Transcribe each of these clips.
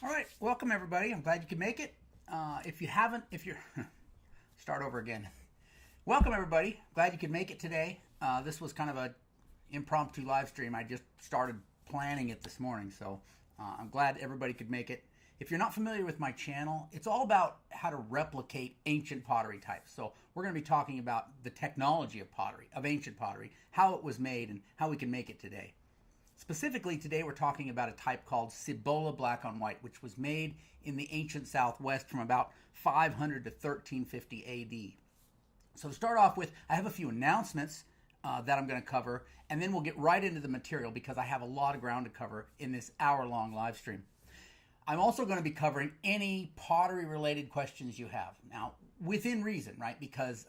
All right, welcome everybody. I'm glad you could make it. If you haven't, if you're start over again. Welcome everybody. Glad you could make it today. This was kind of a impromptu live stream. I just started planning it this morning, so I'm glad everybody could make it. If you're not familiar with my channel, it's all about how to replicate ancient pottery types. So we're going to be talking about the technology of pottery, of ancient pottery, how it was made, and how we can make it today. Specifically, today we're talking about a type called Cibola black on white, which was made in the ancient Southwest from about 500 to 1350 AD. So to start off with, I have a few announcements that I'm going to cover, and then we'll get right into the material because I have a lot of ground to cover in this hour-long live stream. I'm also going to be covering any pottery-related questions you have. Now, within reason, right? Because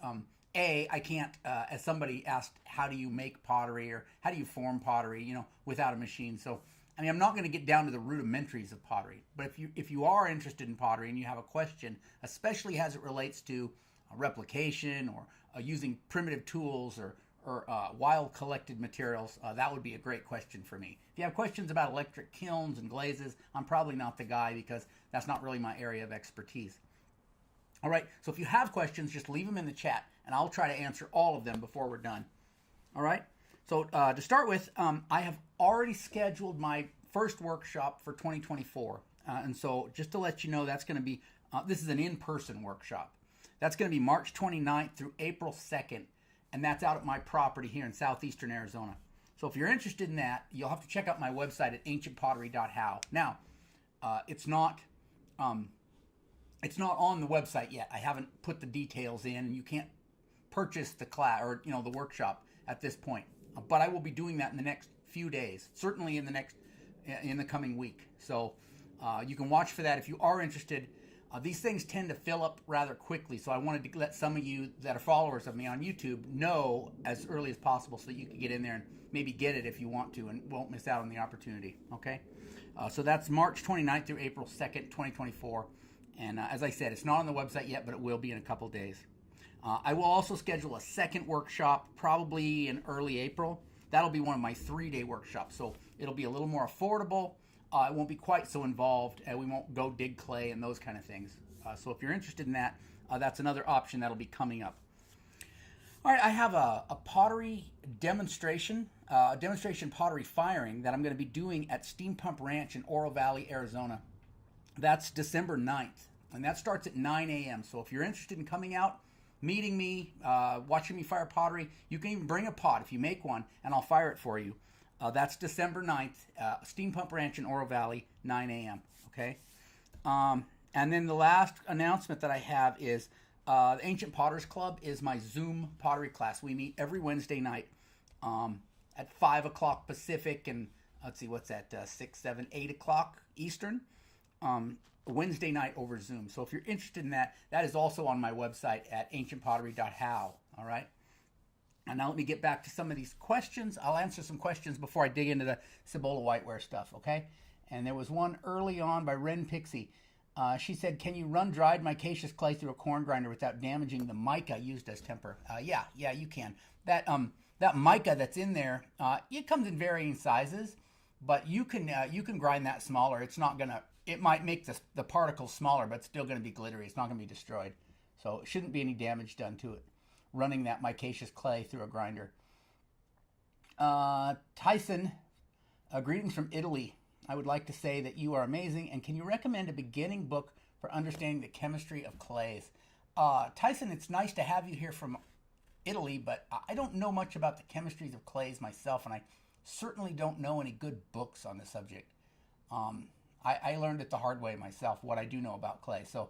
I can't, as somebody asked, how do you make pottery or how do you form pottery, without a machine? So, I'm not going to get down to the rudimentaries of pottery. But if you are interested in pottery and you have a question, especially as it relates to replication or using primitive tools or wild collected materials, that would be a great question for me. If you have questions about electric kilns and glazes, I'm probably not the guy because that's not really my area of expertise. All right, so if you have questions, just leave them in the chat, and I'll try to answer all of them before we're done. All right, so to start with, I have already scheduled my first workshop for 2024. And so just to let you know, that's going to be, this is an in-person workshop. That's going to be March 29th through April 2nd, and that's out at my property here in southeastern Arizona. So if you're interested in that, you'll have to check out my website at ancientpottery.how. Now, it's not on the website yet. I haven't put the details in, and you can't purchase the class or the workshop at this point. But I will be doing that in the next few days, certainly in the coming week. So you can watch for that if you are interested. These things tend to fill up rather quickly, so I wanted to let some of you that are followers of me on YouTube know as early as possible so that you can get in there and maybe get it if you want to and won't miss out on the opportunity. Okay, so that's March 29th through April 2nd, 2024. And as I said, it's not on the website yet, but it will be in a couple days. I will also schedule a second workshop probably in early April. That'll be one of my 3-day workshops, so it'll be a little more affordable. It won't be quite so involved. We won't go dig clay and those kind of things. So if you're interested in that, that's another option that'll be coming up. All right, I have a pottery demonstration pottery firing that I'm going to be doing at Steam Pump Ranch in Oro Valley, Arizona. That's December 9th, and that starts at 9 a.m. So if you're interested in coming out, meeting me, watching me fire pottery, you can even bring a pot if you make one, and I'll fire it for you. That's December 9th, Steam Pump Ranch in Oro Valley, 9 a.m., okay? And then the last announcement that I have is the Ancient Potters Club is my Zoom pottery class. We meet every Wednesday night at 5 o'clock Pacific, and let's see, what's that, 6, 7, 8 o'clock Eastern, Wednesday night over Zoom. So if you're interested in that, that is also on my website at ancientpottery.how, all right? And now let me get back to some of these questions. I'll answer some questions before I dig into the Cibola White Ware stuff, okay? And there was one early on by Ren Pixie. She said, can you run dried micaceous clay through a corn grinder without damaging the mica used as temper? Yeah, you can. That mica that's in there, it comes in varying sizes, but you can grind that smaller. It's not gonna. It might make the particles smaller, but it's still going to be glittery. It's not going to be destroyed. So it shouldn't be any damage done to it, running that micaceous clay through a grinder. Tyson, greetings from Italy. I would like to say that you are amazing, and can you recommend a beginning book for understanding the chemistry of clays? Tyson, it's nice to have you here from Italy, but I don't know much about the chemistries of clays myself, and I certainly don't know any good books on the subject. I learned it the hard way myself, what I do know about clay. So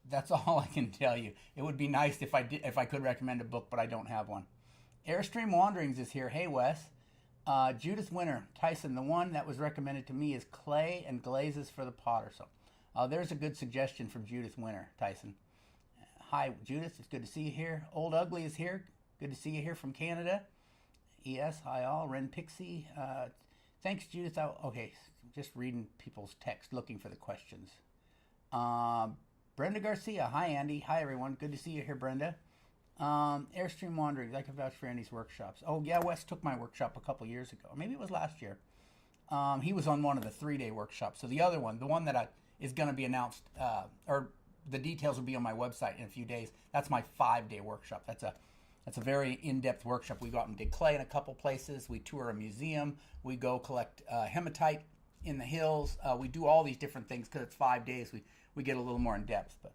that's all I can tell you. It would be nice if I could recommend a book, but I don't have one. Airstream Wanderings is here. Hey, Wes. Judith Winter, Tyson, the one that was recommended to me is clay and glazes for the potter. So there's a good suggestion from Judith Winter, Tyson. Hi, Judith. It's good to see you here. Old Ugly is here. Good to see you here from Canada. Yes, hi all. Ren Pixie. Thanks, Judith. Okay, just reading people's text, looking for the questions. Brenda Garcia. Hi, Andy. Hi, everyone. Good to see you here, Brenda. Airstream Wanderings. I can vouch for Andy's workshops. Oh, yeah, Wes took my workshop a couple years ago. Maybe it was last year. He was on one of the 3-day workshops. So the other one, the one that is going to be announced, or the details will be on my website in a few days. That's my 5-day workshop. That's a very in-depth workshop. We go out and dig clay in a couple places. We tour a museum. We go collect hematite in the hills. We do all these different things because it's 5 days. We get a little more in depth. But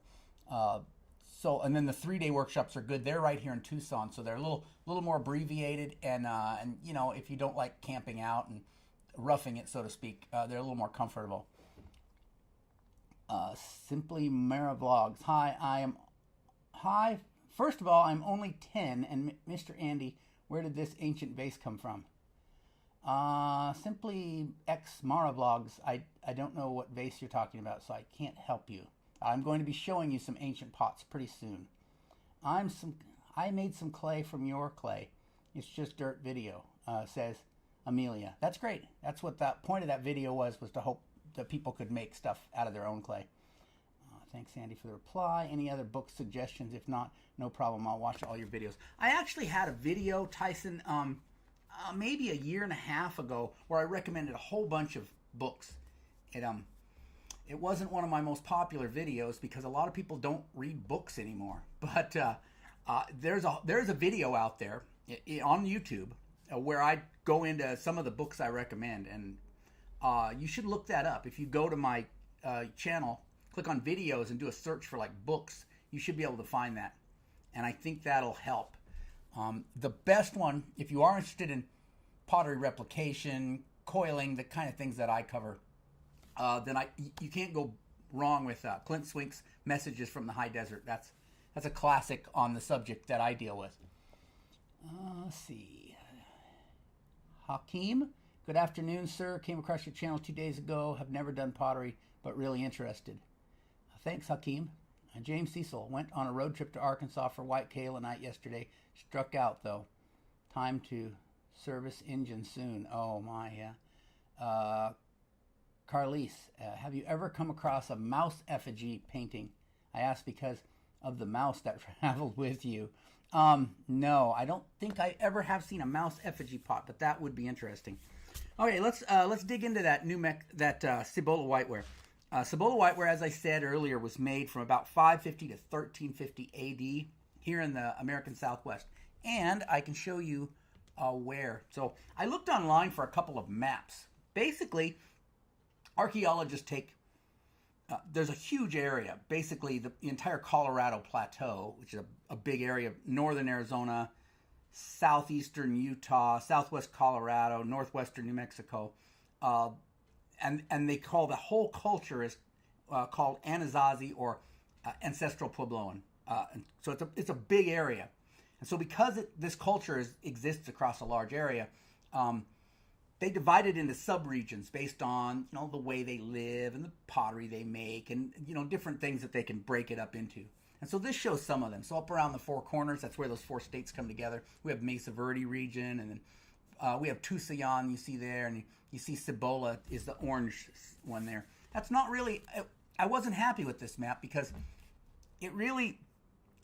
and then the 3-day workshops are good. They're right here in Tucson, so they're a little more abbreviated. And you know, if you don't like camping out and roughing it, so to speak, they're a little more comfortable. Simply Mara Vlogs. Hi. First of all, I'm only 10, and Mr. Andy, where did this ancient vase come from? Simply X Mara Vlogs. I don't know what vase you're talking about, so I can't help you. I'm going to be showing you some ancient pots pretty soon. I made some clay from your clay. It's just dirt video, says Amelia. That's great. That's what the point of that video was to hope that people could make stuff out of their own clay. Thanks, Andy, for the reply. Any other book suggestions? If not, no problem. I'll watch all your videos. I actually had a video, Tyson, maybe a year and a half ago, where I recommended a whole bunch of books. It wasn't one of my most popular videos because a lot of people don't read books anymore. But there's a video out there on YouTube where I go into some of the books I recommend, and you should look that up. If you go to my channel, click on videos and do a search for like books, you should be able to find that. And I think that'll help. The best one, if you are interested in pottery replication, coiling, the kind of things that I cover, then you can't go wrong with Clint Swink's Messages from the High Desert. That's a classic on the subject that I deal with. Let's see. Hakeem, good afternoon, sir. Came across your channel 2 days ago. Have never done pottery, but really interested. Thanks, Hakeem. James Cecil went on a road trip to Arkansas for white kaolinite yesterday. Struck out, though. Time to service engine soon. Oh, my, yeah. Carlise, have you ever come across a mouse effigy painting? I asked because of the mouse that traveled with you. No, I don't think I ever have seen a mouse effigy pot, but that would be interesting. Okay, let's dig into that Cibola White Ware. Cibola White Ware, as I said earlier, was made from about 550 to 1350 AD here in the American Southwest. And I can show you where. So I looked online for a couple of maps. Basically, archaeologists take, there's a huge area, basically the entire Colorado Plateau, which is a big area, northern Arizona, southeastern Utah, southwest Colorado, northwestern New Mexico, and they call the whole culture is called Anasazi or ancestral Puebloan. And so it's a big area. And so because this culture exists across a large area, they divide it into subregions based on the way they live and the pottery they make and different things that they can break it up into. And so this shows some of them. So up around the Four Corners, that's where those 4 states come together. We have Mesa Verde region, and then we have Tucson, you see there, and you see Cibola is the orange one there. That's not really, I wasn't happy with this map because it really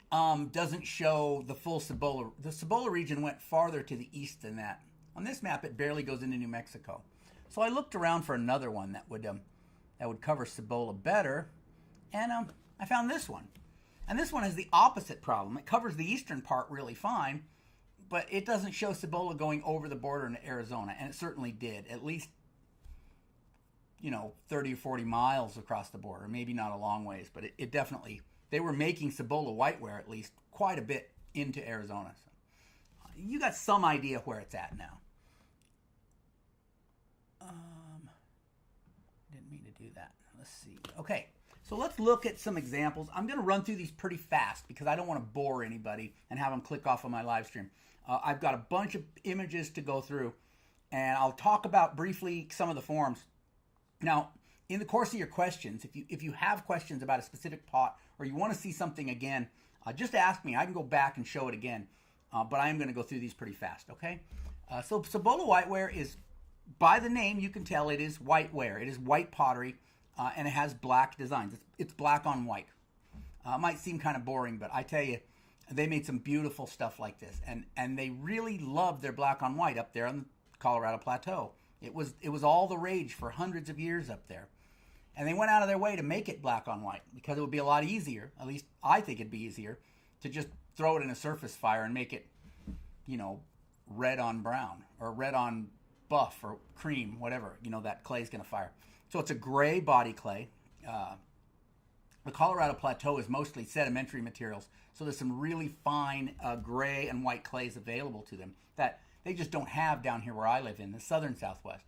doesn't show the full Cibola. The Cibola region went farther to the east than that. On this map, it barely goes into New Mexico. So I looked around for another one that would cover Cibola better, and I found this one. And this one has the opposite problem. It covers the eastern part really fine, but it doesn't show Cibola going over the border into Arizona, and it certainly did. At least, 30 or 40 miles across the border. Maybe not a long ways, but it definitely, they were making Cibola White Ware at least quite a bit into Arizona. So you got some idea where it's at now. Didn't mean to do that. Let's see. Okay. So let's look at some examples. I'm going to run through these pretty fast because I don't want to bore anybody and have them click off on my live stream. I've got a bunch of images to go through, and I'll talk about briefly some of the forms. Now, in the course of your questions, if you have questions about a specific pot or you want to see something again, just ask me. I can go back and show it again, but I am going to go through these pretty fast, okay? So Cibola White Ware is, by the name, you can tell it is white ware. It is white pottery. And it has black designs. It's black on white. It might seem kind of boring, but I tell you, they made some beautiful stuff like this. And they really love their black on white up there on the Colorado Plateau. It was all the rage for hundreds of years up there. And they went out of their way to make it black on white because it would be a lot easier, at least I think it'd be easier, to just throw it in a surface fire and make it, red on brown or red on buff or cream, whatever, that clay's going to fire. So it's a gray body clay. The Colorado Plateau is mostly sedimentary materials, so there's some really fine gray and white clays available to them that they just don't have down here where I live in the southern Southwest.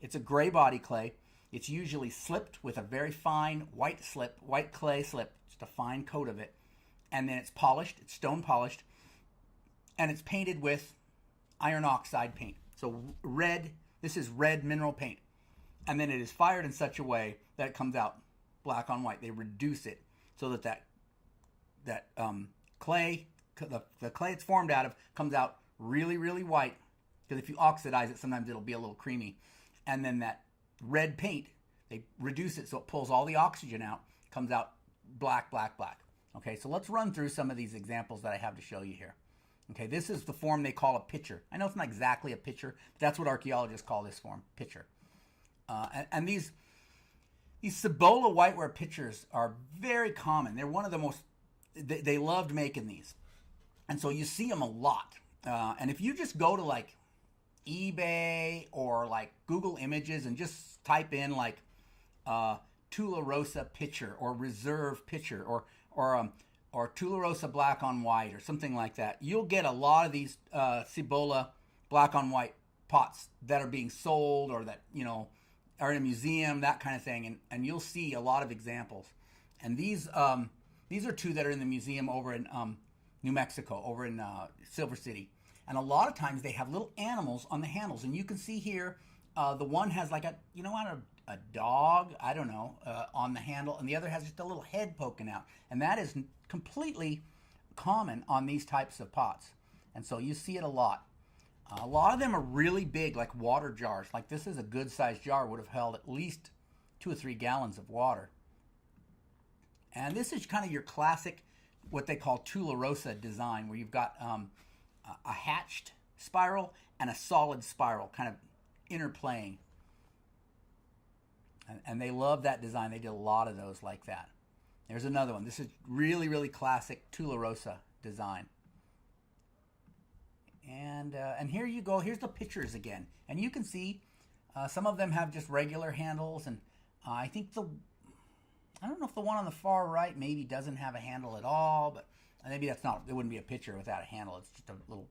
It's a gray body clay. It's usually slipped with a very fine white clay slip, just a fine coat of it. And then it's polished, it's stone polished, and it's painted with iron oxide paint. So red, this is red mineral paint. And then it is fired in such a way that it comes out black on white. They reduce it so that clay, the clay it's formed out of, comes out really, really white. Because if you oxidize it, sometimes it'll be a little creamy. And then that red paint, they reduce it so it pulls all the oxygen out, comes out black, black, black. Okay, so let's run through some of these examples that I have to show you here. Okay, this is the form they call a pitcher. I know it's not exactly a pitcher, but that's what archaeologists call this form, pitcher. And these Cibola White Ware pitchers are very common. They're one of the most, they loved making these. And so you see them a lot. And if you just go to like eBay or like Google Images and just type in like Tularosa pitcher or reserve pitcher or Tularosa black on white or something like that, you'll get a lot of these Cibola black on white pots that are being sold or that, are in a museum, that kind of thing. And you'll see a lot of examples. And these are two that are in the museum over in New Mexico, over in Silver City. And a lot of times they have little animals on the handles. And you can see here, the one has like a dog, I don't know, on the handle. And the other has just a little head poking out. And that is completely common on these types of pots. And so you see it a lot. A lot of them are really big, like water jars. Like this is a good sized jar, would have held at least 2 or 3 gallons of water. And this is kind of your classic, what they call Tularosa design, where you've got a hatched spiral and a solid spiral kind of interplaying. And they love that design. They did a lot of those like that. There's another one. This is really, really classic Tularosa design. And here you go. Here's the pitchers again. And you can see some of them have just regular handles. And I think I don't know if the one on the far right maybe doesn't have a handle at all. But maybe it wouldn't be a pitcher without a handle. It's just a little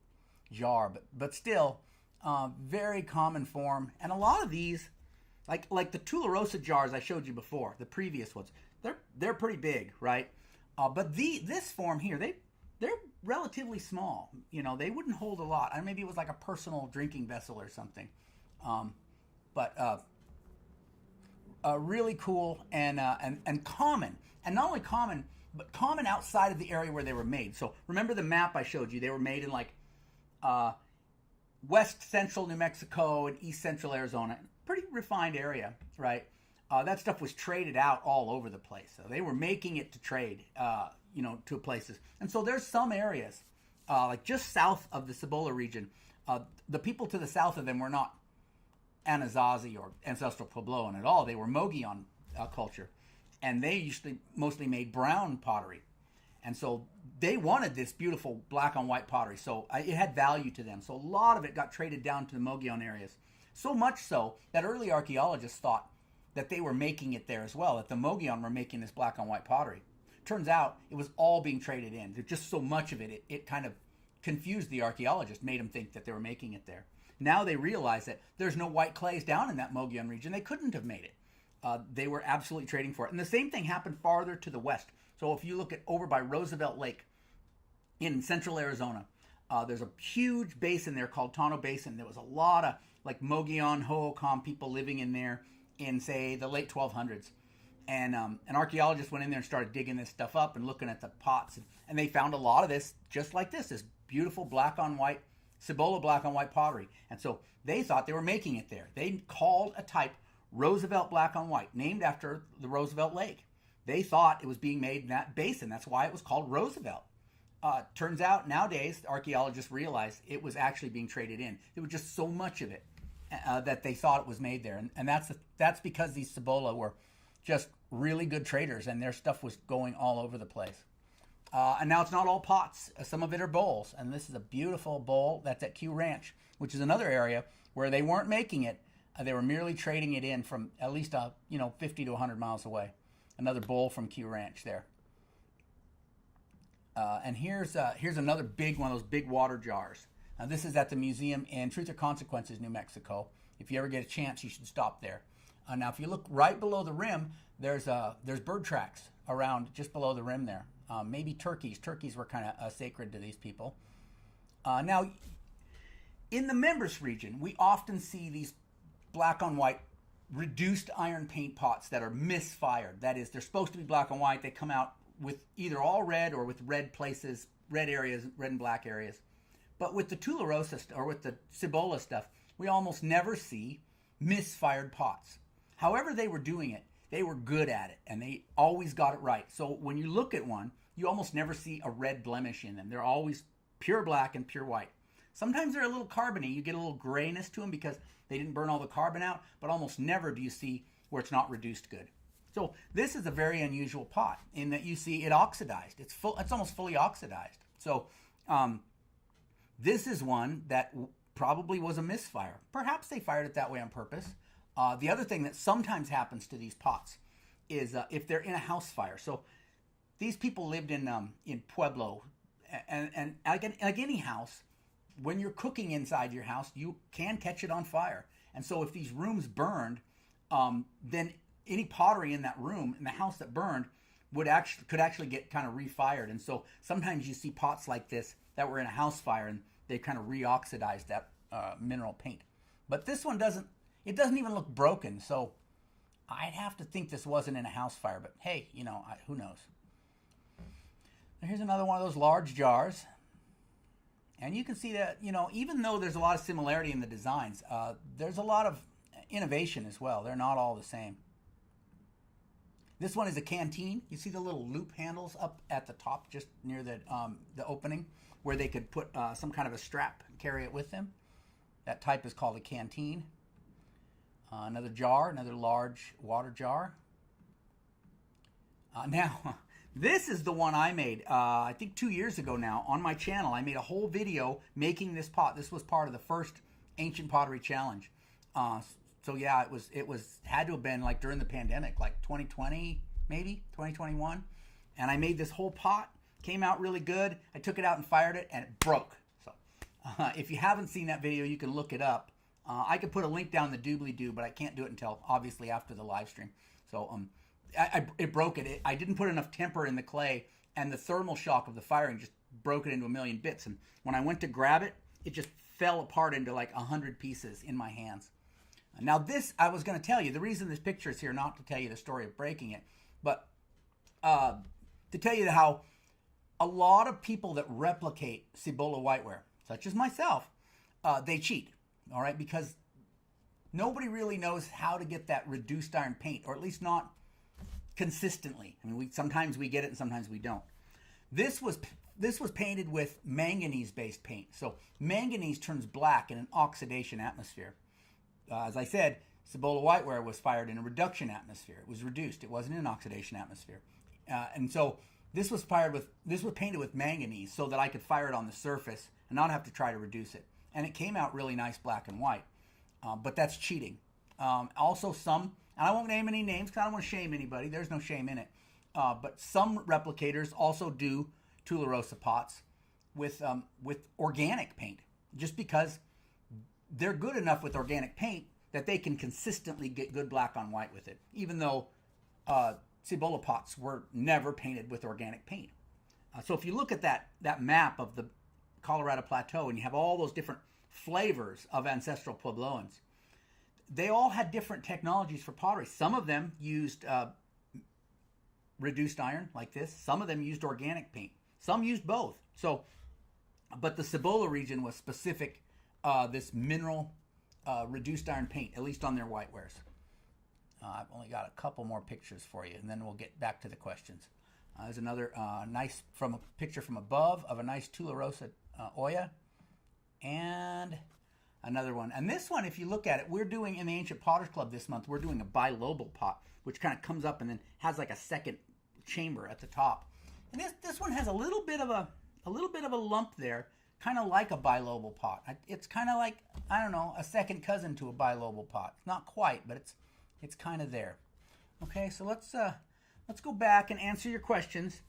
jar. But still, very common form. And a lot of these, like the Tularosa jars I showed you before, the previous ones, they're pretty big, right? But this form here, they're relatively small. They wouldn't hold a lot. Maybe it was like a personal drinking vessel or something. But really cool and common. And not only common, but common outside of the area where they were made. So remember the map I showed you? They were made in like west central New Mexico and east central Arizona. Pretty refined area, right? That stuff was traded out all over the place. So they were making it to trade, to places. And so there's some areas, like just south of the Cibola region, the people to the south of them were not Anasazi or ancestral Puebloan at all. They were Mogollon culture. And they mostly made brown pottery. And so they wanted this beautiful black on white pottery. So it had value to them. So a lot of it got traded down to the Mogollon areas. So much so that early archaeologists thought that they were making it there as well, that the Mogollon were making this black on white pottery. Turns out it was all being traded in. There's just so much of it, it kind of confused the archaeologists, made them think that they were making it there. Now they realize that there's no white clays down in that Mogollon region. They couldn't have made it. They were absolutely trading for it. And the same thing happened farther to the west. So if you look at over by Roosevelt Lake in central Arizona, there's a huge basin there called Tonto Basin. There was a lot of like Mogollon, Hohokam people living in there in, say, the late 1200s. And an archaeologist went in there and started digging this stuff up and looking at the pots. And they found a lot of this just like this beautiful black on white, Cibola black on white pottery. And so they thought they were making it there. They called a type Roosevelt black on white, named after the Roosevelt Lake. They thought it was being made in that basin. That's why it was called Roosevelt. Turns out nowadays, archaeologists realize it was actually being traded in. There was just so much of it that they thought it was made there, and that's because these Cibola were just really good traders, and their stuff was going all over the place. And now it's not all pots. Some of it are bowls, and this is a beautiful bowl that's at Q Ranch, which is another area where they weren't making it. They were merely trading it in from at least 50 to 100 miles away. Another bowl from Q Ranch there. And here's another big one of those big water jars. Now this is at the museum in Truth or Consequences, New Mexico. If you ever get a chance, you should stop there. Now if you look right below the rim, there's bird tracks around just below the rim there. Maybe turkeys. Turkeys were kind of sacred to these people. Now, in the Members region, we often see these black on white reduced iron paint pots that are misfired. That is, they're supposed to be black and white. They come out with either all red or with red places, red areas, red and black areas. But with the Tularosa or with the Cibola stuff, we almost never see misfired pots. However they were doing it, they were good at it, and they always got it right. So when you look at one, you almost never see a red blemish in them. They're always pure black and pure white. Sometimes they're a little carbony. You get a little grayness to them because they didn't burn all the carbon out, but almost never do you see where it's not reduced good. So this is a very unusual pot in that you see it oxidized. It's almost fully oxidized. So this is one that probably was a misfire. Perhaps they fired it that way on purpose. The other thing that sometimes happens to these pots is if they're in a house fire. So these people lived in Pueblo, and like any house, when you're cooking inside your house, you can catch it on fire. And so if these rooms burned, then any pottery in that room, in the house that burned, could actually get kind of refired. And so sometimes you see pots like this that were in a house fire, and they kind of reoxidized that mineral paint. But this one doesn't. It doesn't even look broken, so I'd have to think this wasn't in a house fire, but hey, who knows? Here's another one of those large jars. And you can see that, even though there's a lot of similarity in the designs, there's a lot of innovation as well. They're not all the same. This one is a canteen. You see the little loop handles up at the top, just near the opening, where they could put some kind of a strap and carry it with them. That type is called a canteen. Another jar, another large water jar. Now, this is the one I made, I think 2 years ago now, on my channel. I made a whole video making this pot. This was part of the first Ancient Pottery Challenge. So yeah, it had to have been like during the pandemic, like 2020, maybe 2021. And I made this whole pot. Came out really good. I took it out and fired it, and it broke. So if you haven't seen that video, you can look it up. I could put a link down the doobly-doo, but I can't do it until obviously after the live stream. So it broke it. I didn't put enough temper in the clay, and the thermal shock of the firing just broke it into a million bits. And when I went to grab it, it just fell apart into like 100 pieces in my hands. Now this, I was going to tell you, the reason this picture is here, not to tell you the story of breaking it, but to tell you how a lot of people that replicate Cibola White Ware, such as myself, they cheat. All right, because nobody really knows how to get that reduced iron paint, or at least not consistently. I mean, sometimes we get it and sometimes we don't. This was painted with manganese-based paint. So manganese turns black in an oxidation atmosphere. As I said, Cibola White Ware was fired in a reduction atmosphere. It was reduced. It wasn't in an oxidation atmosphere. And so this was painted with manganese so that I could fire it on the surface and not have to try to reduce it. And it came out really nice black and white. But that's cheating. Also some, and I won't name any names because I don't want to shame anybody. There's no shame in it. But some replicators also do Tularosa pots with organic paint, just because they're good enough with organic paint that they can consistently get good black on white with it, even though Cibola pots were never painted with organic paint. So if you look at that map of the Colorado Plateau, and you have all those different flavors of ancestral Puebloans, they all had different technologies for pottery. Some of them used reduced iron like this. Some of them used organic paint. Some used both. So, but the Cibola region was specific, this mineral reduced iron paint, at least on their white wares. I've only got a couple more pictures for you, and then we'll get back to the questions. There's another nice picture from above of a nice Tularosa Oya, and another one. And this one, if you look at it, we're doing in the Ancient Potters Club this month, we're doing a bilobal pot, which kind of comes up and then has like a second chamber at the top. And this one has a little bit of a lump there, kind of like a bilobal pot. It's kind of like, I don't know, a second cousin to a bilobal pot. Not quite, but it's kind of there. Okay, so let's go back and answer your questions.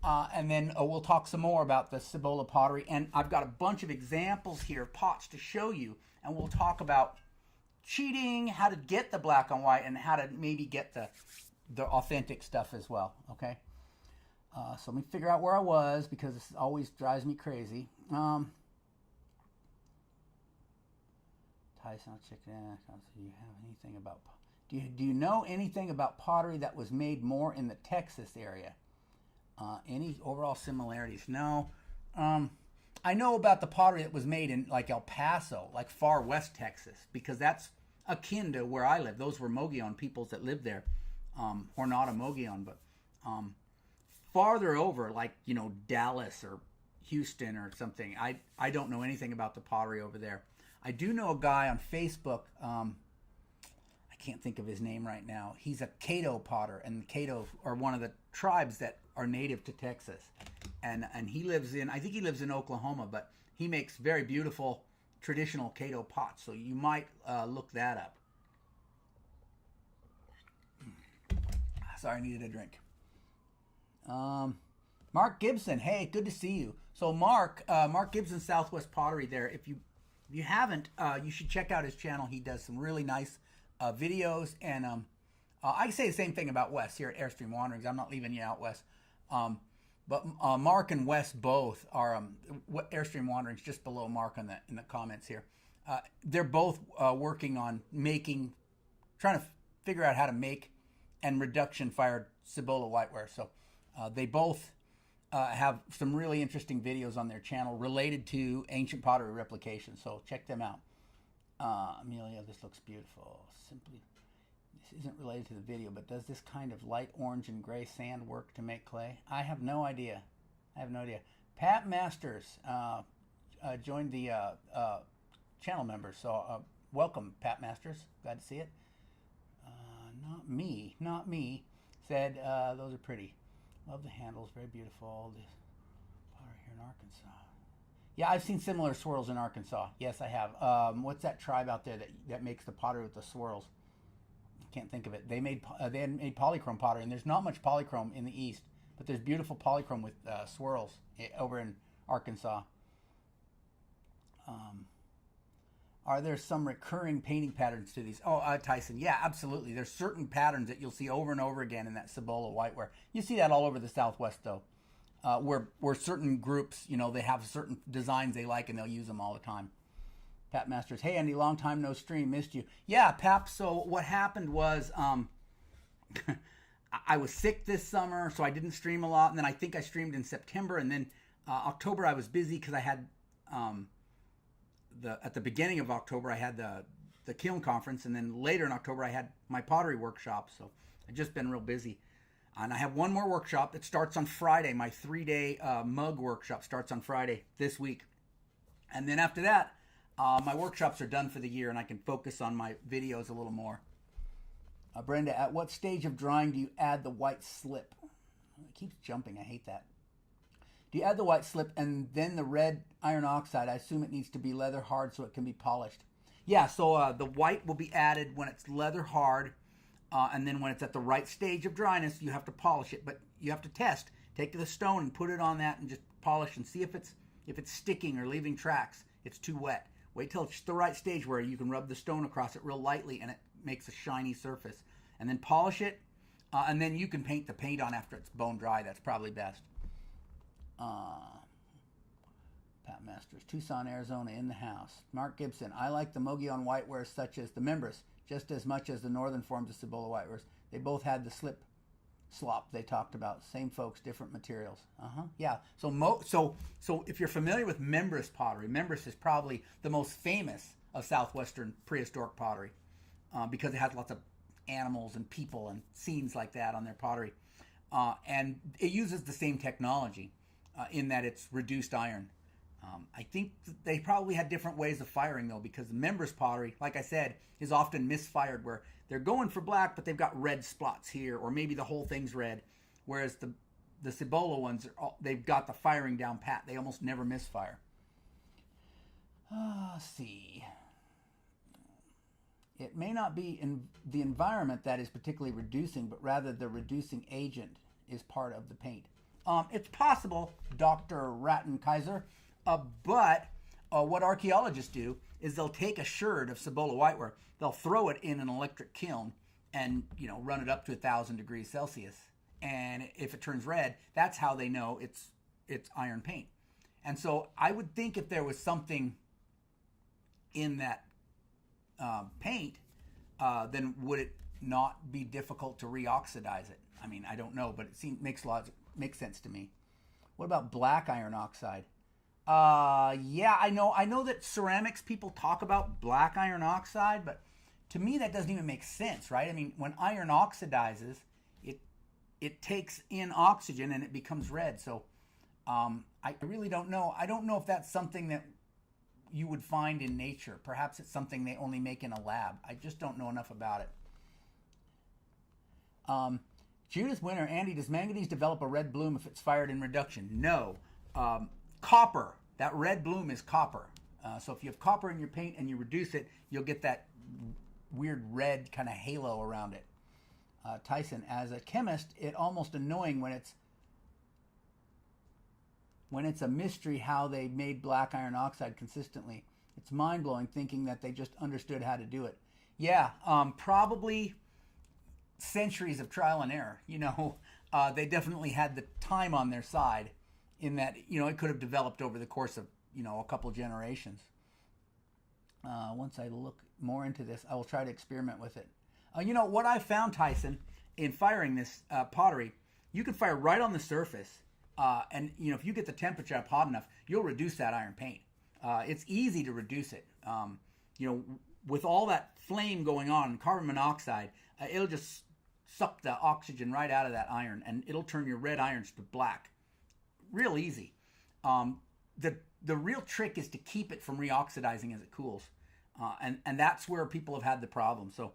And then we'll talk some more about the Cibola pottery. And I've got a bunch of examples here of pots to show you. And we'll talk about cheating, how to get the black on white, and how to maybe get the authentic stuff as well. Okay. So let me figure out where I was, because this always drives me crazy. Tyson, I'll check it out. Do you have anything about... Do you know anything about pottery that was made more in the Texas area? Any overall similarities? No. I know about the pottery that was made in like El Paso, like far west Texas, because that's akin to where I live. Those were Mogollon peoples that lived there, or not a Mogollon, but farther over, like, you know, Dallas or Houston or something. I don't know anything about the pottery over there. I do know a guy on Facebook. I can't think of his name right now. He's a Caddo potter, and the Caddo are one of the tribes that are native to Texas, and he lives in, I think he lives in Oklahoma, but he makes very beautiful traditional Caddo pots, so you might look that up. Sorry, I needed a drink. Mark Gibson, hey, good to see you. So Mark Gibson, Southwest Pottery there. If you haven't, you should check out his channel. He does some really nice videos, and I say the same thing about Wes here at Airstream Wanderings. I'm not leaving you out, Wes. But Mark and Wes both are Airstream Wanderings, just below Mark in the comments here. They're both working on trying to figure out how to make and reduction fired Cibola White Ware. So they both have some really interesting videos on their channel related to ancient pottery replication. So check them out. Amelia, this looks beautiful. Simply, this isn't related to the video, but does this kind of light orange and gray sand work to make clay? I have no idea. Pat Masters joined the channel members, so welcome, Pat Masters. Glad to see it. Not me. Said those are pretty. Love the handles, very beautiful. This pottery here in Arkansas. Yeah, I've seen similar swirls in Arkansas. Yes, I have. What's that tribe out there that makes the pottery with the swirls? I can't think of it. They had made polychrome pottery, and there's not much polychrome in the East, but there's beautiful polychrome with swirls over in Arkansas. Are there some recurring painting patterns to these? Oh, Tyson, yeah, absolutely. There's certain patterns that you'll see over and over again in that Cibola White Ware. You see that all over the Southwest, though. Where certain groups, you know, they have certain designs they like and they'll use them all the time. Pat Masters, hey Andy, long time no stream, missed you. Yeah, Pap, so what happened was I was sick this summer, so I didn't stream a lot, and then I think I streamed in September, and then October I was busy because I had, at the beginning of October I had the kiln conference, and then later in October I had my pottery workshop, so I've just been real busy. And I have one more workshop that starts on Friday. My 3-day mug workshop starts on Friday this week. And then after that, my workshops are done for the year, and I can focus on my videos a little more. Brenda, at what stage of drying do you add the white slip? It keeps jumping. I hate that. Do you add the white slip and then the red iron oxide? I assume it needs to be leather hard so it can be polished. Yeah, so the white will be added when it's leather hard. And then when it's at the right stage of dryness, you have to polish it. But you have to test. Take the stone and put it on that and just polish and see if it's sticking or leaving tracks. It's too wet. Wait till it's the right stage where you can rub the stone across it real lightly and it makes a shiny surface. And then polish it. And then you can paint the paint on after it's bone dry. That's probably best. Pat Masters, Tucson, Arizona, in the house. Mark Gibson, I like the Mogollon whitewares such as the members just as much as the northern forms of Cibola whitewares. They both had the slop they talked about. Same folks, different materials. Yeah. So if you're familiar with Membris pottery, Membris is probably the most famous of southwestern prehistoric pottery because it has lots of animals and people and scenes like that on their pottery. And it uses the same technology in that it's reduced iron. I think they probably had different ways of firing though, because the members pottery, like I said, is often misfired where they're going for black, but they've got red spots here, or maybe the whole thing's red. Whereas the Cibola ones, they've got the firing down pat. They almost never misfire. Let's see. It may not be in the environment that is particularly reducing, but rather the reducing agent is part of the paint. It's possible, Dr. Rattenkaiser, but what archaeologists do is they'll take a sherd of Cibola White Ware, they'll throw it in an electric kiln and run it up to 1,000 degrees Celsius. And if it turns red, that's how they know it's iron paint. And so I would think if there was something in that paint, then would it not be difficult to reoxidize it? I mean, I don't know, but it makes sense to me. What about black iron oxide? Yeah, I know that ceramics people talk about black iron oxide, but to me that doesn't even make sense, right? I mean, when iron oxidizes, it takes in oxygen and it becomes red. So I really don't know. I don't know if that's something that you would find in nature. Perhaps it's something they only make in a lab. I just don't know enough about it. Judith Winter, Andy, does manganese develop a red bloom if it's fired in reduction? No. Copper, that red bloom is copper. So if you have copper in your paint and you reduce it, you'll get that weird red kind of halo around it. Tyson, as a chemist, it's almost annoying when it's a mystery how they made black iron oxide consistently. It's mind-blowing thinking that they just understood how to do it. Yeah, probably centuries of trial and error. They definitely had the time on their side in that, it could have developed over the course of, a couple of generations. Once I look more into this, I will try to experiment with it. What I found, Tyson, in firing this pottery, you can fire right on the surface. And if you get the temperature up hot enough, you'll reduce that iron paint. It's easy to reduce it. With all that flame going on, carbon monoxide, it'll just suck the oxygen right out of that iron, and it'll turn your red irons to black. Real easy. The real trick is to keep it from reoxidizing as it cools, and that's where people have had the problem. So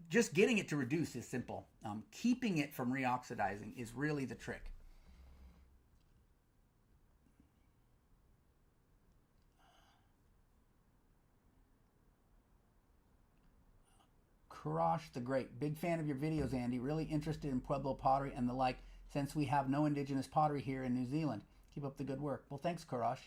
just getting it to reduce is simple. Keeping it from reoxidizing is really the trick. Krosh the Great. Big fan of your videos, Andy. Really interested in Pueblo pottery and the like, since we have no indigenous pottery here in New Zealand. Keep up the good work. Well, thanks, Krosh.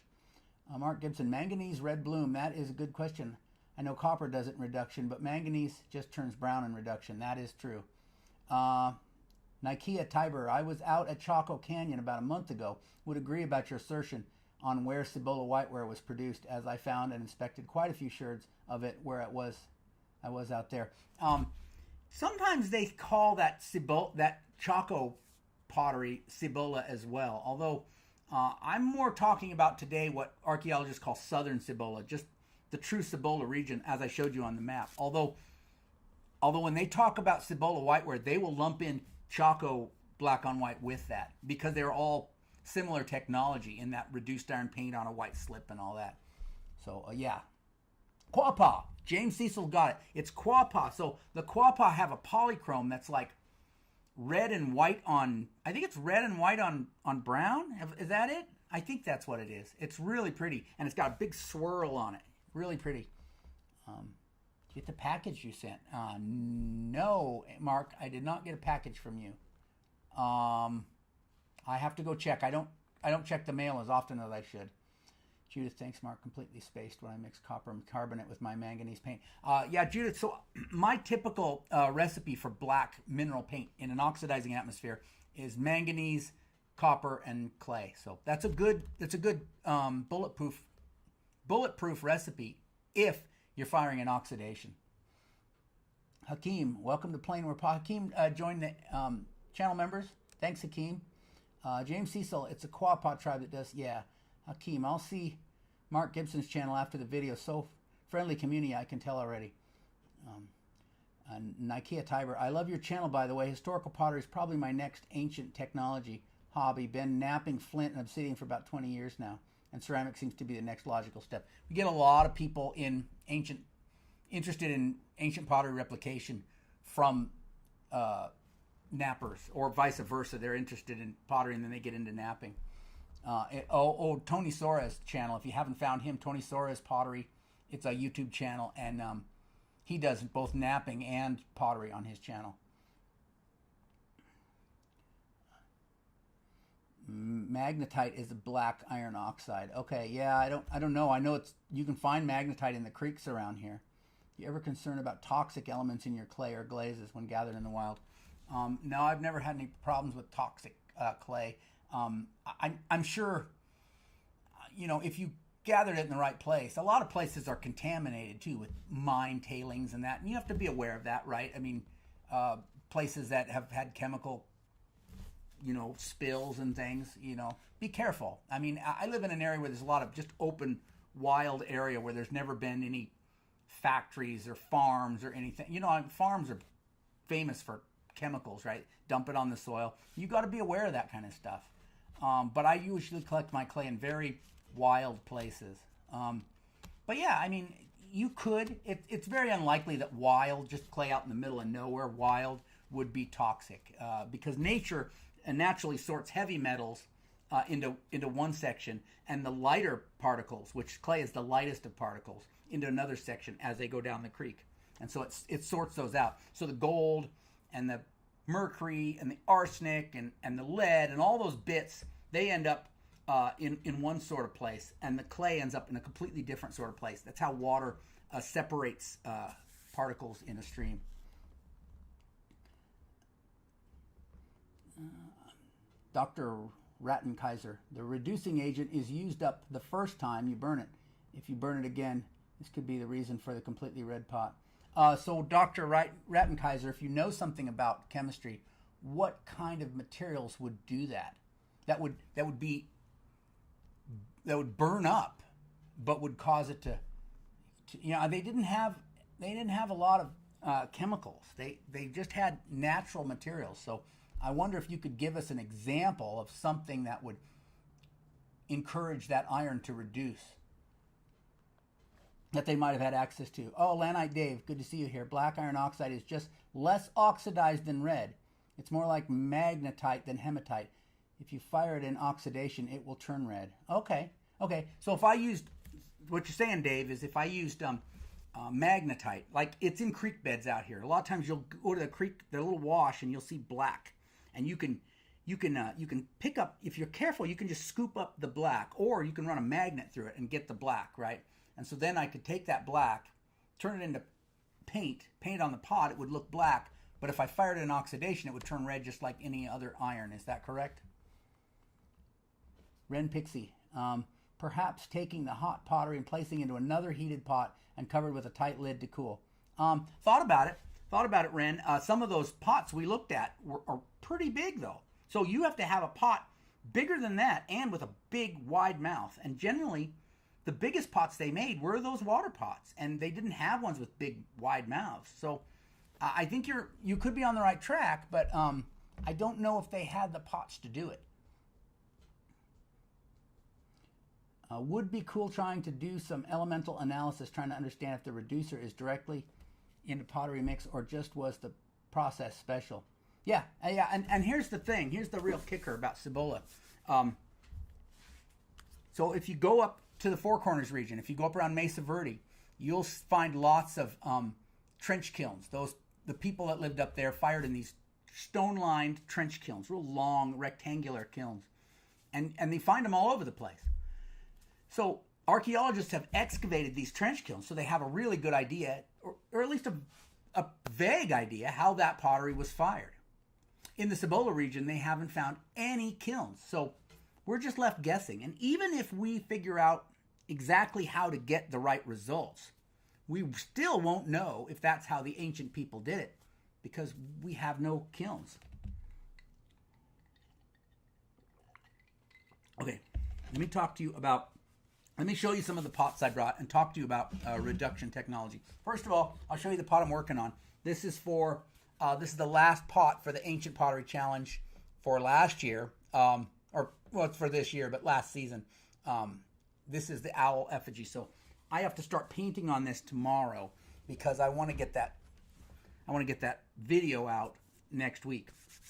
Mark Gibson, manganese red bloom. That is a good question. I know copper does it in reduction, but manganese just turns brown in reduction. That is true. Nikea Tiber, I was out at Chaco Canyon about a month ago. Would agree about your assertion on where Cibola White Ware was produced, as I found and inspected quite a few sherds of it where I was out there. Sometimes they call that Chaco pottery Cibola as well, although I'm more talking about today what archaeologists call southern Cibola, just the true Cibola region as I showed you on the map. Although when they talk about Cibola White Ware, they will lump in Chaco black on white with that, because they're all similar technology in that reduced iron paint on a white slip and all that. So yeah. Quapaw. James Cecil got it. It's quapaw. So the quapaw have a polychrome that's like red and white on, I think it's red and white on brown. Is that it? I think that's what it is. It's really pretty. And it's got a big swirl on it. Really pretty. Get the package you sent. No, Mark, I did not get a package from you. I have to go check. I don't check the mail as often as I should. Judith, thanks, Mark. Completely spaced when I mix copper and carbonate with my manganese paint. Yeah, Judith, so my typical recipe for black mineral paint in an oxidizing atmosphere is manganese, copper, and clay. So that's a good bulletproof recipe if you're firing an oxidation. Hakeem, welcome to Plain Ware. Hakeem joined the channel members. Thanks, Hakeem. James Cecil, it's a Quapaw tribe that does, yeah. Hakeem, I'll see Mark Gibson's channel after the video. So friendly community, I can tell already. Nikea Tiber, I love your channel, by the way. Historical pottery is probably my next ancient technology hobby. Been napping flint and obsidian for about 20 years now. and ceramic seems to be the next logical step. We get a lot of people interested in ancient pottery replication from nappers, or vice versa. They're interested in pottery and then they get into napping. Tony Sora's channel. If you haven't found him, Tony Sora's Pottery. It's a YouTube channel, and he does both napping and pottery on his channel. Magnetite is a black iron oxide. Okay, yeah, I don't know. I know you can find magnetite in the creeks around here. You ever concerned about toxic elements in your clay or glazes when gathered in the wild? No, I've never had any problems with toxic clay. I'm sure, if you gathered it in the right place, a lot of places are contaminated too with mine tailings and that, and you have to be aware of that, right? I mean, places that have had chemical, spills and things, be careful. I mean, I live in an area where there's a lot of just open, wild area where there's never been any factories or farms or anything. Farms are famous for chemicals, right? Dump it on the soil. You got to be aware of that kind of stuff. But I usually collect my clay in very wild places. But yeah, I mean, you could. It's very unlikely that wild, just clay out in the middle of nowhere, wild would be toxic, because nature naturally sorts heavy metals into one section, and the lighter particles, which clay is the lightest of particles, into another section as they go down the creek. And so it sorts those out. So the gold and the mercury and the arsenic and the lead and all those bits, they end up in one sort of place, and the clay ends up in a completely different sort of place. That's how water separates particles in a stream. Dr. Rattenkaiser, the reducing agent is used up the first time you burn it. If you burn it again, this could be the reason for the completely red pot. So Dr. Rattenkaiser, if you know something about chemistry, what kind of materials would do that? That would burn up, but would cause it to they didn't have a lot of chemicals. They just had natural materials. So I wonder if you could give us an example of something that would encourage that iron to reduce, that they might have had access to. Oh, Lanite Dave, good to see you here. Black iron oxide is just less oxidized than red. It's more like magnetite than hematite. If you fire it in oxidation, it will turn red. Okay. So if I used, what you're saying, Dave, is if I used magnetite, like it's in creek beds out here. A lot of times you'll go to the creek, the little wash, and you'll see black. And you can pick up, if you're careful, you can just scoop up the black, or you can run a magnet through it and get the black, right? And so then I could take that black, turn it into paint it on the pot, it would look black, but if I fired it in oxidation, it would turn red just like any other iron. Is that correct? Ren Pixie, perhaps taking the hot pottery and placing it into another heated pot and covered with a tight lid to cool. Thought about it, Ren. Some of those pots we looked at are pretty big, though. So you have to have a pot bigger than that and with a big, wide mouth. And generally, the biggest pots they made were those water pots, and they didn't have ones with big, wide mouths. So I think you could be on the right track, but I don't know if they had the pots to do it. Would be cool trying to do some elemental analysis, trying to understand if the reducer is directly into pottery mix or just was the process special. Yeah, and here's the thing. Here's the real kicker about Cibola. So if you go up to the Four Corners region, if you go up around Mesa Verde, you'll find lots of trench kilns. The people that lived up there fired in these stone-lined trench kilns, real long rectangular kilns, and they find them all over the place. So archaeologists have excavated these trench kilns, so they have a really good idea, or at least a vague idea, how that pottery was fired. In the Cibola region, they haven't found any kilns, so we're just left guessing. And even if we figure out exactly how to get the right results, we still won't know if that's how the ancient people did it, because we have no kilns. Okay, let me show you some of the pots I brought and talk to you about reduction technology. First of all, I'll show you the pot I'm working on. This is the last pot for the Ancient Pottery Challenge for last year, it's for this year, but last season. this is the owl effigy. So I have to start painting on this tomorrow because I want to get that video out next week.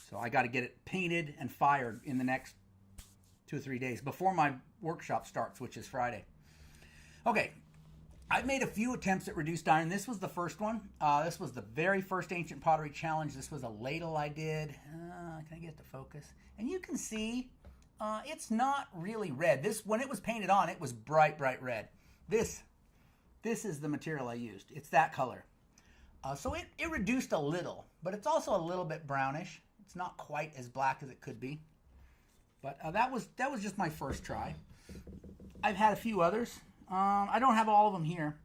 So I got to get it painted and fired in the next 2 or 3 days before my workshop starts, which is Friday. Okay, I've made a few attempts at reduced iron. This was the first one. This was the very first Ancient Pottery Challenge. This was a ladle I did. Can I get it to focus? And you can see it's not really red. When it was painted on, it was bright, bright red. This is the material I used. It's that color. So it reduced a little, but it's also a little bit brownish. It's not quite as black as it could be. But that was just my first try. I've had a few others. I don't have all of them here.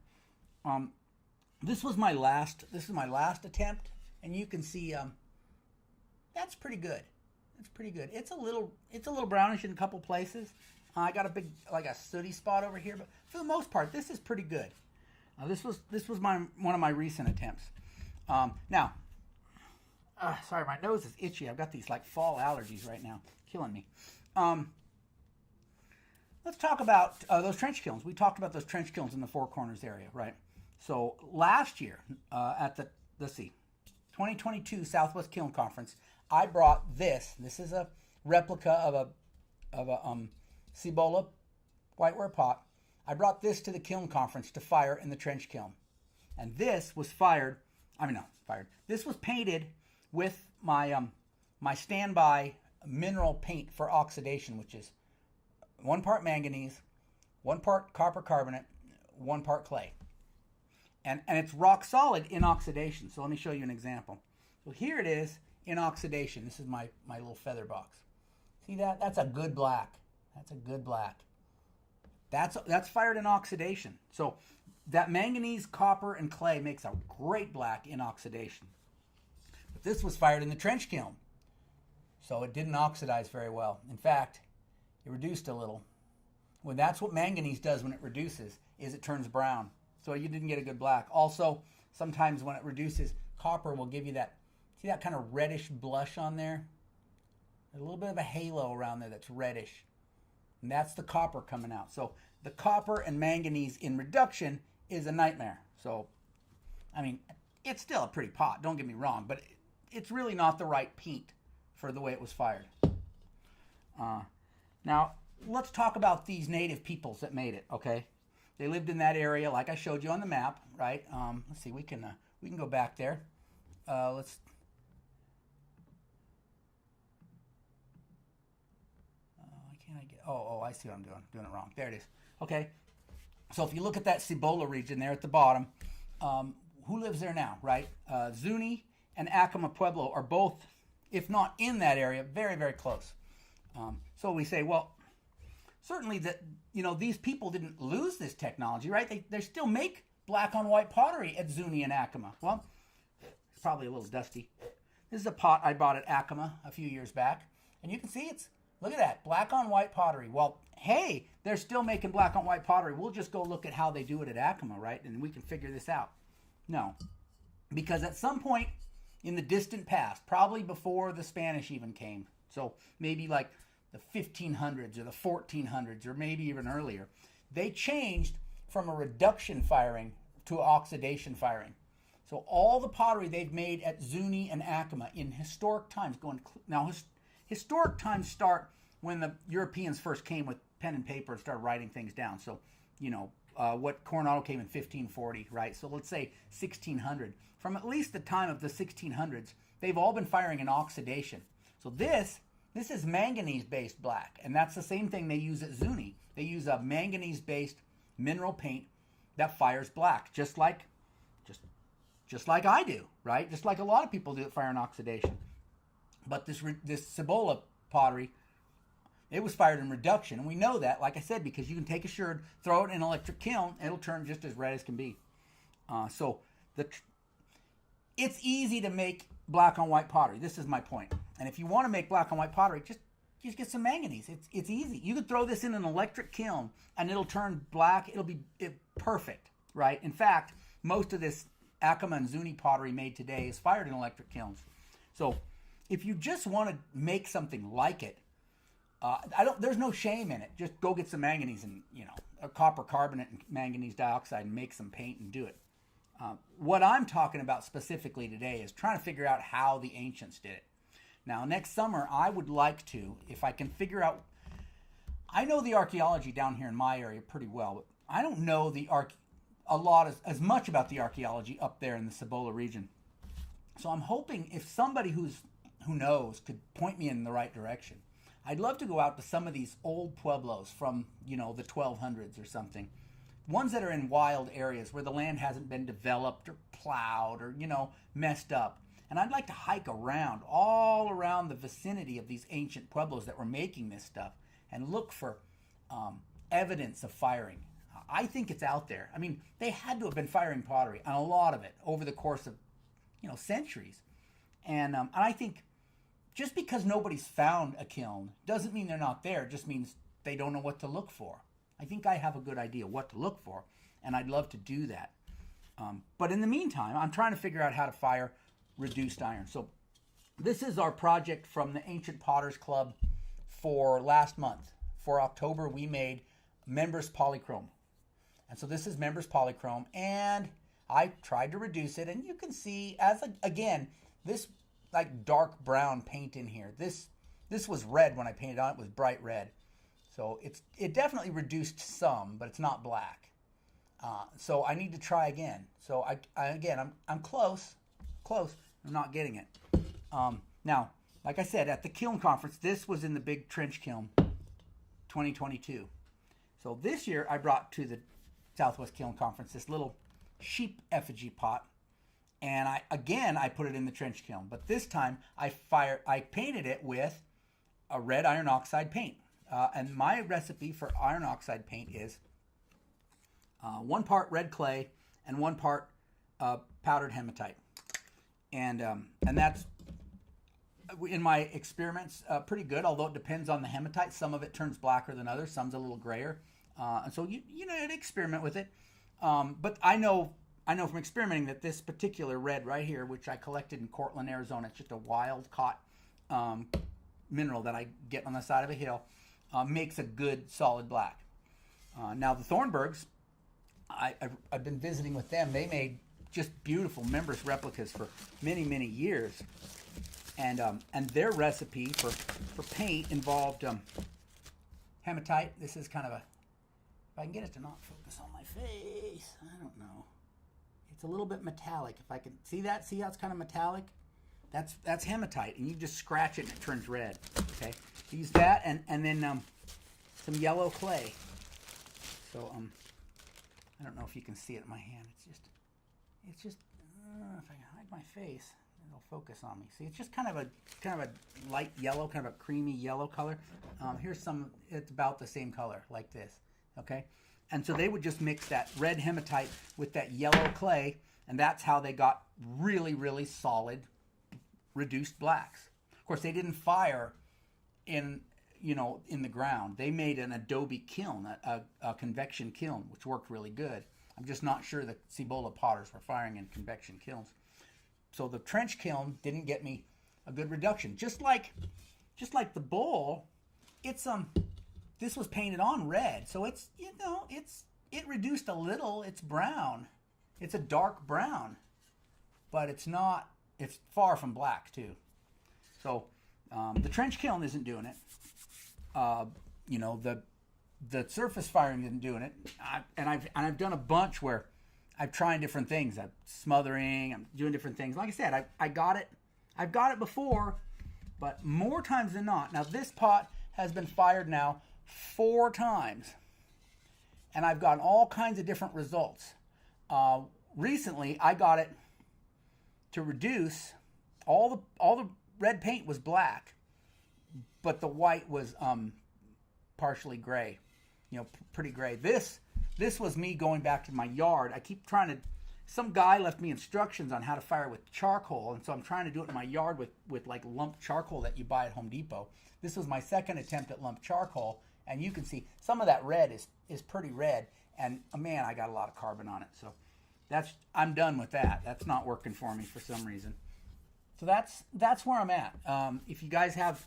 This is my last attempt, and you can see that's pretty good. It's pretty good. It's a little brownish in a couple places. I got a big, like a sooty spot over here, but for the most part, this is pretty good. This was one of my recent attempts. Now, sorry, my nose is itchy. I've got these like fall allergies right now, killing me. Let's talk about those trench kilns. We talked about those trench kilns in the Four Corners area, right? So last year at the 2022 Southwest Kiln Conference, I brought this. This is a replica of a Cibola White Ware pot. I brought this to the kiln conference to fire in the trench kiln. And this was this was painted with my my standby mineral paint for oxidation, which is 1 part manganese, 1 part copper carbonate, 1 part clay. And it's rock solid in oxidation. So let me show you an example. So here it is in oxidation. This is my little feather box. See that? That's a good black. That's a good black. That's fired in oxidation. So that manganese, copper, and clay makes a great black in oxidation. But this was fired in the trench kiln. So it didn't oxidize very well. In fact, it reduced a little. Well, that's what manganese does when it reduces, is it turns brown. So you didn't get a good black. Also, sometimes when it reduces, copper will give you that, see that kind of reddish blush on there? A little bit of a halo around there that's reddish. And that's the copper coming out. So the copper and manganese in reduction is a nightmare. So, I mean, it's still a pretty pot, don't get me wrong, but it's really not the right paint for the way it was fired. Now, let's talk about these native peoples that made it, okay? They lived in that area, like I showed you on the map, right? Let's see, we can go back there. I see what I'm doing. Doing it wrong. There it is. Okay. So if you look at that Cibola region there at the bottom, who lives there now, right? Zuni and Acoma Pueblo are both, if not in that area, very, very close. So we say, well, certainly that, these people didn't lose this technology, right? They still make black on white pottery at Zuni and Acoma. Well, it's probably a little dusty. This is a pot I bought at Acoma a few years back. And you can see look at that, black on white pottery. Well, hey, they're still making black on white pottery. We'll just go look at how they do it at Acoma, right? And we can figure this out. No, because at some point in the distant past, probably before the Spanish even came, so maybe like the 1500s or the 1400s or maybe even earlier, they changed from a reduction firing to oxidation firing. So all the pottery they've made at Zuni and Acoma in historic times, historic times start when the Europeans first came with pen and paper and started writing things down. So, what Coronado came in 1540, right? So let's say 1600. From at least the time of the 1600s, they've all been firing in oxidation. So this is manganese-based black, and that's the same thing they use at Zuni. They use a manganese-based mineral paint that fires black, just like I do, right? Just like a lot of people do that fire in oxidation. But this Cibola pottery, it was fired in reduction. And we know that, like I said, because you can take a sherd, throw it in an electric kiln, and it'll turn just as red as can be. It's easy to make black on white pottery. This is my point. And if you want to make black on white pottery, just get some manganese. It's easy. You could throw this in an electric kiln, and it'll turn black. It'll be perfect, right? In fact, most of this Acoma and Zuni pottery made today is fired in electric kilns. So if you just want to make something like it, there's no shame in it. Just go get some manganese and, copper carbonate and manganese dioxide and make some paint and do it. What I'm talking about specifically today is trying to figure out how the ancients did it. Now, next summer, I would like to, if I can figure out, I know the archaeology down here in my area pretty well, but I don't know as much about the archaeology up there in the Cibola region. So I'm hoping if somebody who knows could point me in the right direction. I'd love to go out to some of these old pueblos from, the 1200s or something. Ones that are in wild areas where the land hasn't been developed or plowed or, messed up. And I'd like to hike around, all around the vicinity of these ancient pueblos that were making this stuff and look for evidence of firing. I think it's out there. I mean, they had to have been firing pottery, and a lot of it, over the course of, centuries. And I think just because nobody's found a kiln doesn't mean they're not there. It just means they don't know what to look for. I think I have a good idea what to look for, and I'd love to do that. But in the meantime, I'm trying to figure out how to fire reduced iron. So this is our project from the Ancient Potters Club for last month. For October, we made Members Polychrome. And so this is Members Polychrome, and I tried to reduce it, and you can see, again, this like dark brown paint in here. This was red when I painted on it. It was bright red. So it definitely reduced some, but it's not black. So I need to try again. So I'm close. I'm not getting it. Now, like I said, at the kiln conference, this was in the big trench kiln, 2022. So this year I brought to the Southwest Kiln Conference this little sheep effigy pot, and I put it in the trench kiln. But this time I painted it with a red iron oxide paint. And my recipe for iron oxide paint is 1 part red clay and 1 part powdered hematite. And that's, in my experiments, pretty good, although it depends on the hematite. Some of it turns blacker than others, some's a little grayer. And so you experiment with it. But I know from experimenting that this particular red right here, which I collected in Cortland, Arizona, it's just a wild caught mineral that I get on the side of a hill, makes a good solid black. Now the Thornburgs, I've been visiting with them. They made just beautiful members replicas for many, many years. And their recipe for paint involved hematite. This is kind of if I can get it to not focus on my face, I don't know. It's a little bit metallic. If I can see that, see how it's kind of metallic? That's hematite, and you just scratch it and it turns red. Okay, use that, and then some yellow clay. So I don't know if you can see it in my hand. It's just if I can hide my face, it'll focus on me. See, it's just kind of a light yellow, kind of a creamy yellow color. Here's some. It's about the same color, like this. Okay, and so they would just mix that red hematite with that yellow clay, and that's how they got really, really solid reduced blacks. Of course, they didn't fire in the ground. They made an adobe kiln, a convection kiln, which worked really good. I'm just not sure the Cibola potters were firing in convection kilns. So the trench kiln didn't get me a good reduction. Just like the bowl, this was painted on red, so it reduced a little. It's brown. It's a dark brown, but it's far from black too. So the trench kiln isn't doing it. The surface firing isn't doing it. I've done a bunch where I've tried different things. I'm smothering. I'm doing different things. Like I said, I've got it before, but more times than not. Now this pot has been fired now 4 times, and I've gotten all kinds of different results. Recently, I got it to reduce. All the red paint was black, but the white was partially gray, pretty gray. This was me going back to my yard. I keep trying to. Some guy left me instructions on how to fire with charcoal, and so I'm trying to do it in my yard with like lumped charcoal that you buy at Home Depot. This was my second attempt at lumped charcoal, and you can see some of that red is pretty red, and man, I got a lot of carbon on it. So I'm done with that. That's not working for me for some reason. So that's where I'm at. If you guys have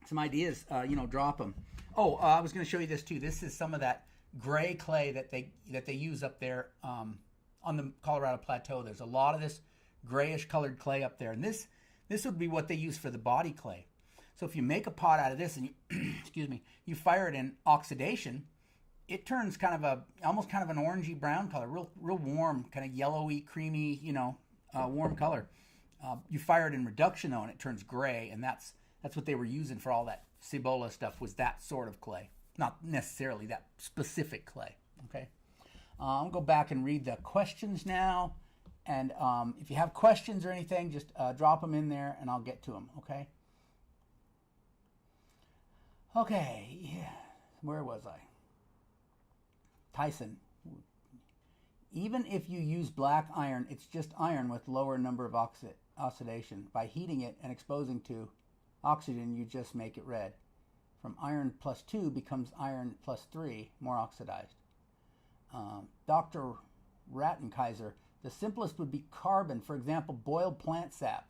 some ideas, drop them. Oh, I was going to show you this too. This is some of that gray clay that they use up there on the Colorado Plateau. There's a lot of this grayish colored clay up there, and this would be what they use for the body clay. So if you make a pot out of this and you excuse me, you fire it in oxidation, it turns almost kind of an orangey brown color, real warm, kind of yellowy, creamy, warm color. You fire it in reduction though, and it turns gray, and that's what they were using for all that Cibola stuff, was that sort of clay, not necessarily that specific clay. Okay, I'll go back and read the questions now, and if you have questions or anything, just drop them in there, and I'll get to them. Okay. Okay, yeah. Where was I? Tyson. Even if you use black iron, it's just iron with lower number of oxidation. By heating it and exposing to oxygen, you just make it red. From iron +2 becomes iron +3, more oxidized. Dr. Rattenkaiser, the simplest would be carbon, for example, boiled plant sap.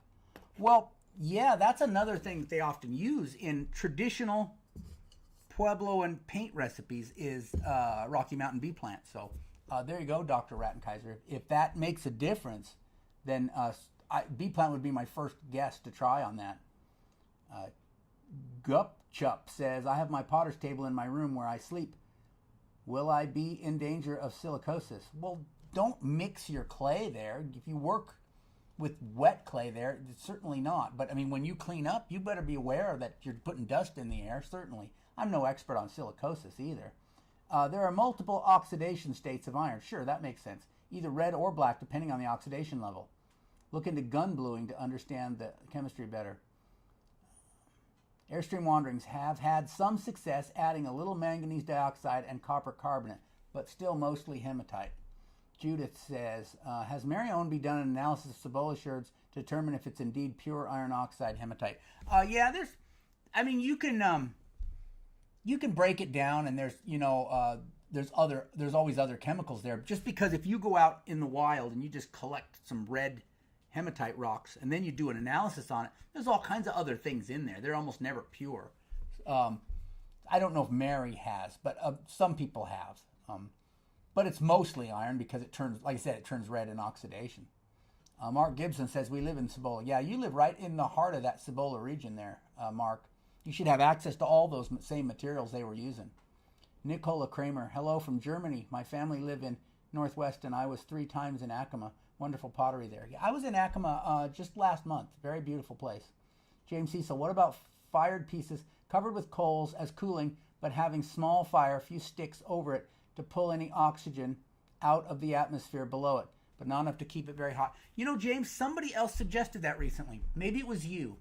Well, yeah, that's another thing that they often use in traditional Pueblo and paint recipes is Rocky Mountain bee plant. So there you go, Dr. Rattenkaiser. If that makes a difference, then bee plant would be my first guess to try on that. Gupchup says, I have my potter's table in my room where I sleep. Will I be in danger of silicosis? Well, don't mix your clay there. If you work with wet clay there, certainly not. But I mean, when you clean up, you better be aware that you're putting dust in the air, certainly. I'm no expert on silicosis either. There are multiple oxidation states of iron. Sure, that makes sense. Either red or black, depending on the oxidation level. Look into gun bluing to understand the chemistry better. Airstream Wanderings have had some success adding a little manganese dioxide and copper carbonate, but still mostly hematite. Judith says, has Mary Ownby done an analysis of Cibola sherds to determine if it's indeed pure iron oxide hematite? Yeah, you can break it down, and there's always other chemicals there. Just because if you go out in the wild and you just collect some red hematite rocks and then you do an analysis on it, there's all kinds of other things in there. They're almost never pure. I don't know if Mary has, but some people have. But it's mostly iron because it turns, like I said, it turns red in oxidation. Mark Gibson says, we live in Cibola. Yeah, you live right in the heart of that Cibola region there, Mark. You should have access to all those same materials they were using. Nicola Kramer, hello from Germany. My family live in Northwest, and I was 3 times in Acoma. Wonderful pottery there. Yeah, I was in Acoma just last month. Very beautiful place. James Cecil, what about fired pieces covered with coals as cooling, but having small fire, a few sticks over it to pull any oxygen out of the atmosphere below it, but not enough to keep it very hot? You know, James, somebody else suggested that recently. Maybe it was you.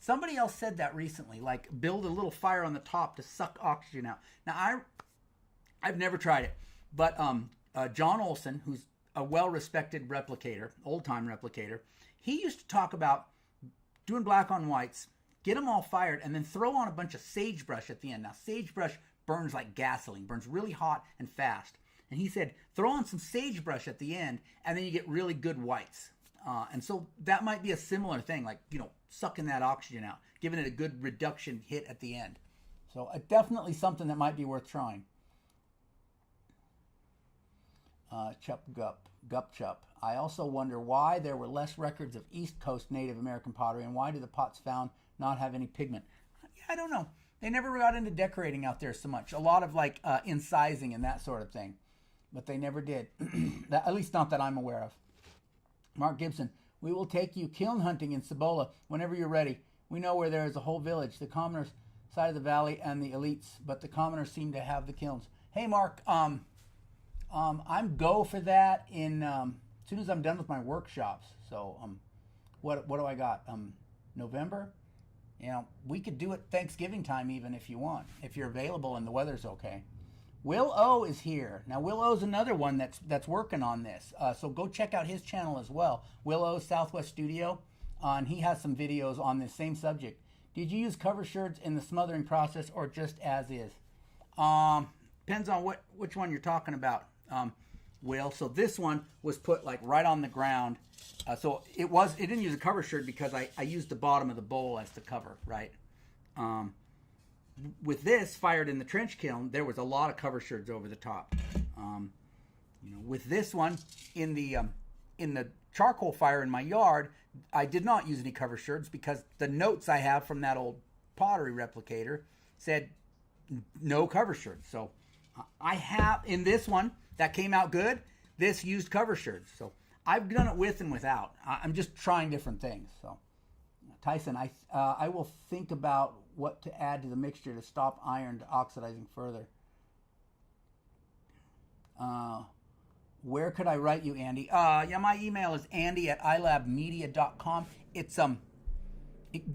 Somebody else said that recently, like build a little fire on the top to suck oxygen out. Now, I've never tried it, but John Olson, who's a well-respected replicator, old-time replicator, he used to talk about doing black on whites, get them all fired, and then throw on a bunch of sagebrush at the end. Now, sagebrush burns like gasoline, burns really hot and fast. And he said, throw on some sagebrush at the end, and then you get really good whites. And so that might be a similar thing, like, sucking that oxygen out, giving it a good reduction hit at the end. So definitely something that might be worth trying. Gupchup. I also wonder why there were less records of East Coast Native American pottery, and why do the pots found not have any pigment? Yeah, I don't know. They never got into decorating out there so much. A lot of incising and that sort of thing, but they never did. At least not that I'm aware of. Mark Gibson, we will take you kiln hunting in Cibola whenever you're ready. We know where there is a whole village, the commoners side of the valley and the elites, but the commoners seem to have the kilns. Hey, Mark, I'm go for that in as soon as I'm done with my workshops. So what do I got? November? We could do it Thanksgiving time even if you want, if you're available and the weather's okay. Will O is here. Now, Will O's another one that's working on this. So go check out his channel as well. Will O's Southwest Studio. And he has some videos on this same subject. Did you use cover sherds in the smothering process or just as is? Depends on which one you're talking about, Will. So this one was put right on the ground. So it didn't use a cover sherd because I used the bottom of the bowl as the cover, right? with this fired in the trench kiln, there was a lot of cover sherds over the top. With this one in the charcoal fire in my yard, I did not use any cover sherds because the notes I have from that old Pottery replicator said no cover sherds. So I have in this one that came out good. This used cover sherds. So I've done it with and without. I'm just trying different things. So Tyson, I will think about what to add to the mixture to stop iron oxidizing further. Where could I write you, Andy? Yeah, my email is andy@ilabmedia.com. It's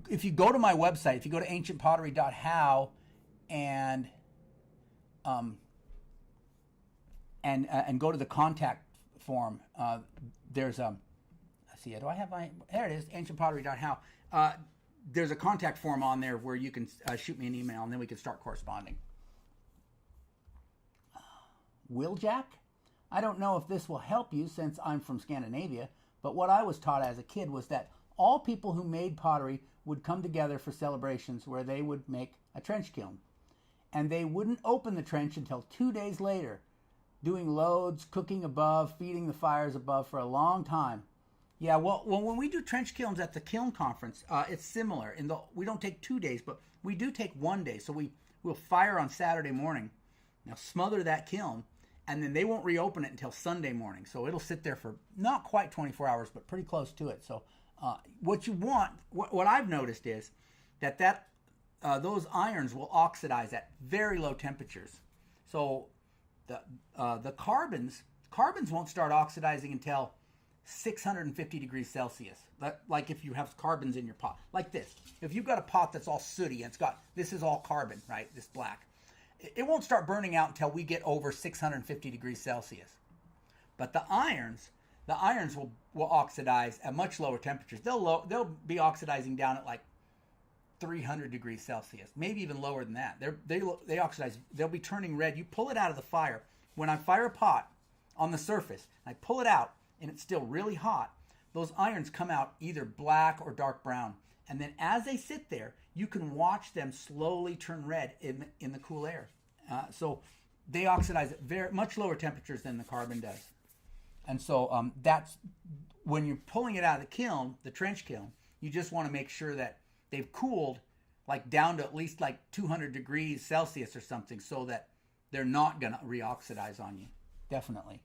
if you go to my website, if you go to ancientpottery.how and go to the contact form, there's let's see, do I have my, there it is, ancientpottery.how. There's a contact form on there where you can shoot me an email and then we can start corresponding. Will Jack? I don't know if this will help you since I'm from Scandinavia, but what I was taught as a kid was that all people who made pottery would come together for celebrations where they would make a trench kiln. And they wouldn't open the trench until 2 days later, doing loads, cooking above, feeding the fires above for a long time. Yeah, well, when we do trench kilns at the kiln conference, it's similar. We don't take 2 days, but we do take 1 day. So we'll fire on Saturday morning. Now smother that kiln, and then they won't reopen it until Sunday morning. So it'll sit there for not quite 24 hours, but pretty close to it. So what you want, what I've noticed is that those irons will oxidize at very low temperatures. So the carbons won't start oxidizing until 650 degrees Celsius. Like if you have carbons in your pot, like this. If you've got a pot that's all sooty and this is all carbon, right? This black. It won't start burning out until we get over 650 degrees Celsius. But the irons will oxidize at much lower temperatures. They'll be oxidizing down at like 300 degrees Celsius, maybe even lower than that. They oxidize. They'll be turning red. You pull it out of the fire. When I fire a pot on the surface, I pull it out and it's still really hot. Those irons come out either black or dark brown. And then as they sit there, you can watch them slowly turn red in the cool air. So they oxidize at very much lower temperatures than the carbon does. And so that's when you're pulling it out of the kiln, the trench kiln, you just want to make sure that they've cooled like down to at least like 200 degrees Celsius or something so that they're not going to reoxidize on you. Definitely.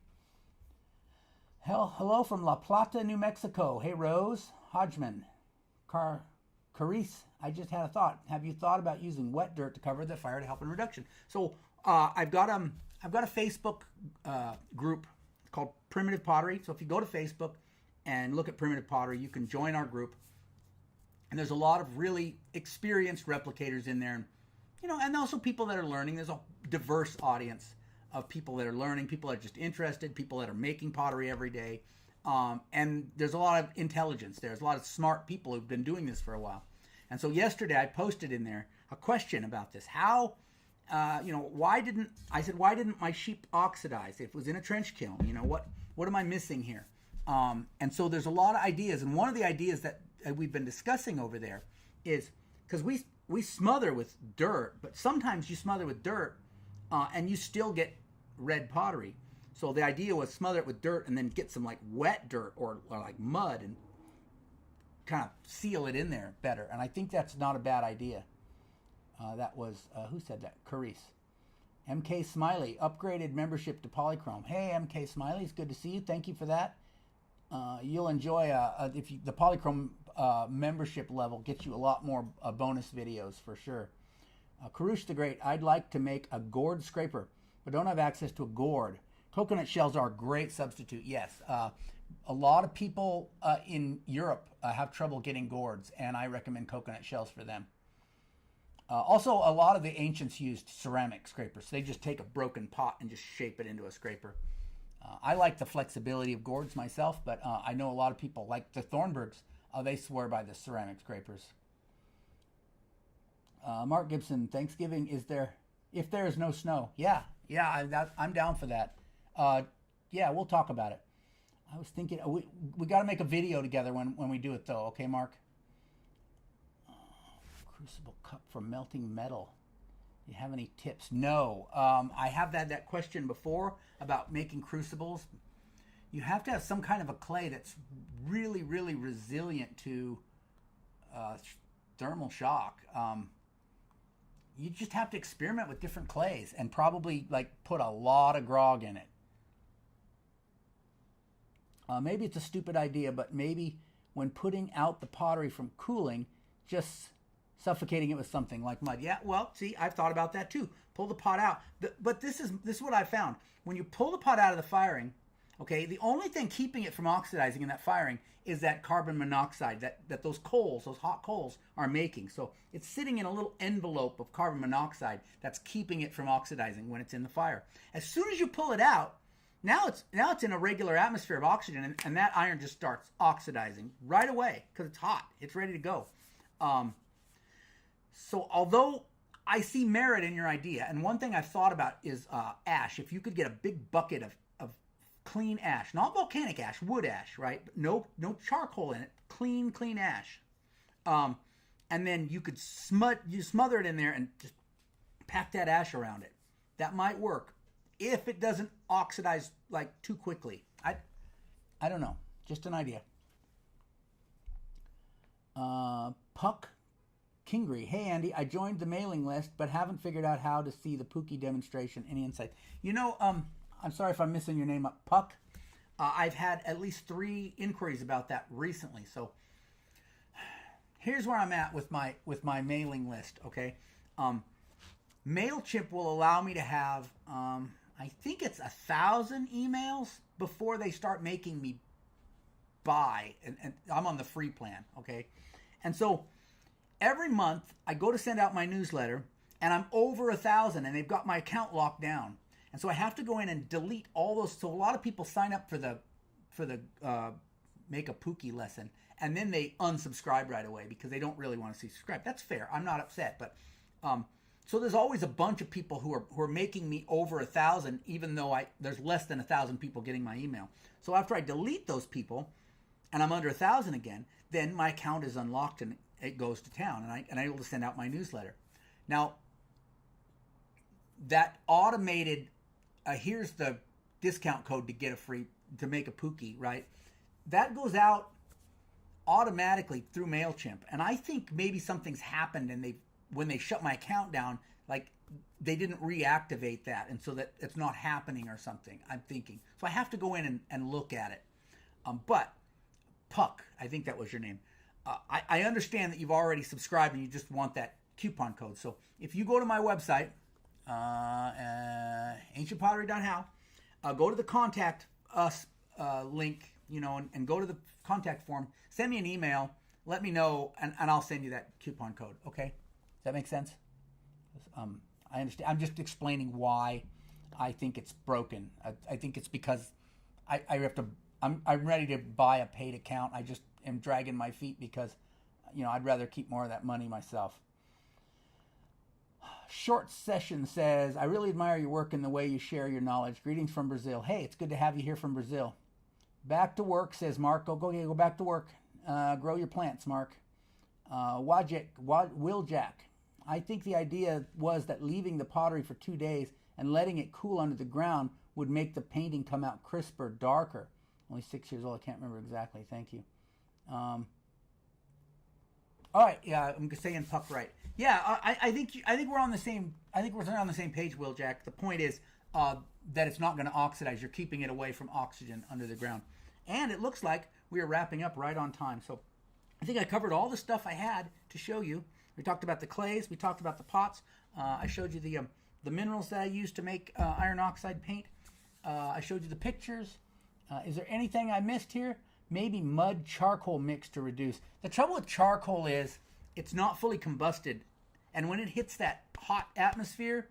Hello from La Plata, New Mexico. Hey, Rose Hodgman. Carice, I just had a thought. Have you thought about using wet dirt to cover the fire to help in reduction? So I've got a Facebook group called Primitive Pottery. So if you go to Facebook and look at Primitive Pottery, you can join our group. And there's a lot of really experienced replicators in there, and also people that are learning. There's a diverse audience of people that are learning, people that are just interested, people that are making pottery every day. And there's a lot of intelligence. There's a lot of smart people who've been doing this for a while. And so yesterday I posted in there a question about this. Why didn't my sheep oxidize? It was in a trench kiln. What am I missing here? And so there's a lot of ideas. And one of the ideas that we've been discussing over there is because we smother with dirt, but sometimes you smother with dirt and you still get red pottery. So the idea was smother it with dirt and then get some like wet dirt or like mud and kind of seal it in there better. And I think that's not a bad idea. That was, who said that? Carice. MK Smiley, upgraded membership to Polychrome. Hey, MK Smiley, it's good to see you. Thank you for that. You'll enjoy, the Polychrome membership level gets you a lot more bonus videos for sure. Karush the Great, I'd like to make a gourd scraper, but don't have access to a gourd. Coconut shells are a great substitute, yes. A lot of people in Europe have trouble getting gourds, and I recommend coconut shells for them. Also, a lot of the ancients used ceramic scrapers. They just take a broken pot and just shape it into a scraper. I like the flexibility of gourds myself, but I know a lot of people, like the Thornburgs, they swear by the ceramic scrapers. Mark Gibson, Thanksgiving is there if there is no snow. Yeah, I'm down for that. Yeah, we'll talk about it. I was thinking we got to make a video together when we do it though. Okay, Mark. Crucible cup for melting metal. you have any tips? No. I have had that question before about making crucibles. You have to have some kind of a clay that's really, really resilient to thermal shock. You just have to experiment with different clays and probably like put a lot of grog in it. Maybe it's a stupid idea, but maybe when putting out the pottery from cooling, just suffocating it with something like mud. Yeah, well, see, I've thought about that too. Pull the pot out. But this is what I found. When you pull the pot out of the firing, okay, the only thing keeping it from oxidizing in that firing is that carbon monoxide that those coals, those hot coals, are making. So it's sitting in a little envelope of carbon monoxide that's keeping it from oxidizing when it's in the fire. As soon as you pull it out, now it's in a regular atmosphere of oxygen, and that iron just starts oxidizing right away because it's hot. It's ready to go. So although I see merit in your idea, and one thing I've thought about is ash. If you could get a big bucket of clean ash, not volcanic ash, wood ash, right? But no charcoal in it, clean ash. And then you could smother it in there and just pack that ash around it. That might work if it doesn't oxidize like too quickly. I don't know, just an idea. Puck Kingry, hey Andy, I joined the mailing list but haven't figured out how to see the Pookie demonstration. Any insight? You know, I'm sorry if I'm missing your name up, Puck. I've had at least 3 inquiries about that recently. So here's where I'm at with my mailing list. Okay, MailChimp will allow me to have I think it's 1,000 emails before they start making me buy, and I'm on the free plan. Okay, and so every month I go to send out my newsletter, and I'm over 1,000, and they've got my account locked down. And so I have to go in and delete all those. So a lot of people sign up for the make a Pookie lesson, and then they unsubscribe right away because they don't really want to see subscribe. That's fair. I'm not upset, but so there's always a bunch of people who are making me over 1,000, even though there's less than 1,000 people getting my email. So after I delete those people, and I'm under 1,000 again, then my account is unlocked and it goes to town, and I'm able to send out my newsletter. Now, that automated. Here's the discount code to make a Pookie, right? That goes out automatically through MailChimp. And I think maybe something's happened, and when they shut my account down, like they didn't reactivate that, and so that it's not happening or something, I'm thinking. So I have to go in and look at it. But Puck, I think that was your name. I understand that you've already subscribed and you just want that coupon code. So if you go to my website, ancientpottery.how, go to the contact us link, and go to the contact form, send me an email, let me know, and I'll send you that coupon code. Okay, does that make sense? I understand. I'm just explaining why I think it's broken. I think it's because I'm ready to buy a paid account. I just am dragging my feet because I'd rather keep more of that money myself. Short Session says, I really admire your work and the way you share your knowledge. Greetings from Brazil. Hey, it's good to have you here from Brazil. Back to work, says Mark. Go back to work. Grow your plants, Mark. Will Jack. I think the idea was that leaving the pottery for 2 days and letting it cool under the ground would make the painting come out crisper, darker. Only 6 years old. I can't remember exactly. Thank you. All right, yeah, I'm saying Puck right. Yeah, I think we're on the same. I think we're on the same page, Will Jack. The point is that it's not going to oxidize. You're keeping it away from oxygen under the ground, and it looks like we are wrapping up right on time. So I think I covered all the stuff I had to show you. We talked about the clays. We talked about the pots. I showed you the minerals that I used to make iron oxide paint. I showed you the pictures. Is there anything I missed here? Maybe mud charcoal mix to reduce. The trouble with charcoal is it's not fully combusted, and when it hits that hot atmosphere,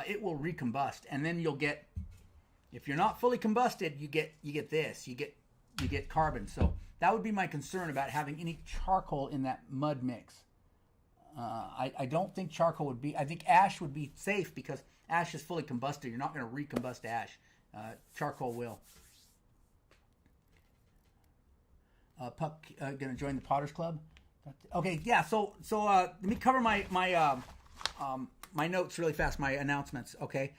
it will recombust, and then you'll get, if you're not fully combusted, you get this, you get carbon. So that would be my concern about having any charcoal in that mud mix. I don't think charcoal would be. I think ash would be safe because ash is fully combusted. You're not going to recombust ash. Charcoal will. Puck going to join the Potters Club. Okay, yeah. So let me cover my my notes really fast, my announcements, okay?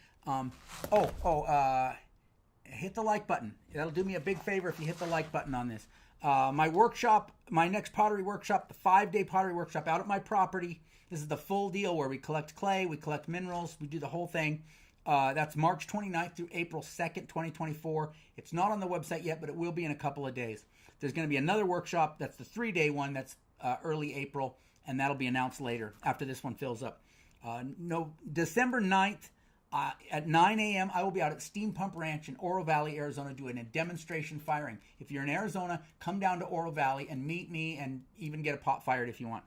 Hit the like button. That'll do me a big favor if you hit the like button on this. My workshop, my next pottery workshop, the 5-day pottery workshop out at my property. This is the full deal where we collect clay, we collect minerals, we do the whole thing. That's March 29th through April 2nd, 2024. It's not on the website yet, but it will be in a couple of days. There's going to be another workshop. That's the 3-day one. That's early April, and that'll be announced later after this one fills up. December 9th at 9 a.m., I will be out at Steam Pump Ranch in Oro Valley, Arizona, doing a demonstration firing. If you're in Arizona, come down to Oro Valley and meet me and even get a pot fired if you want.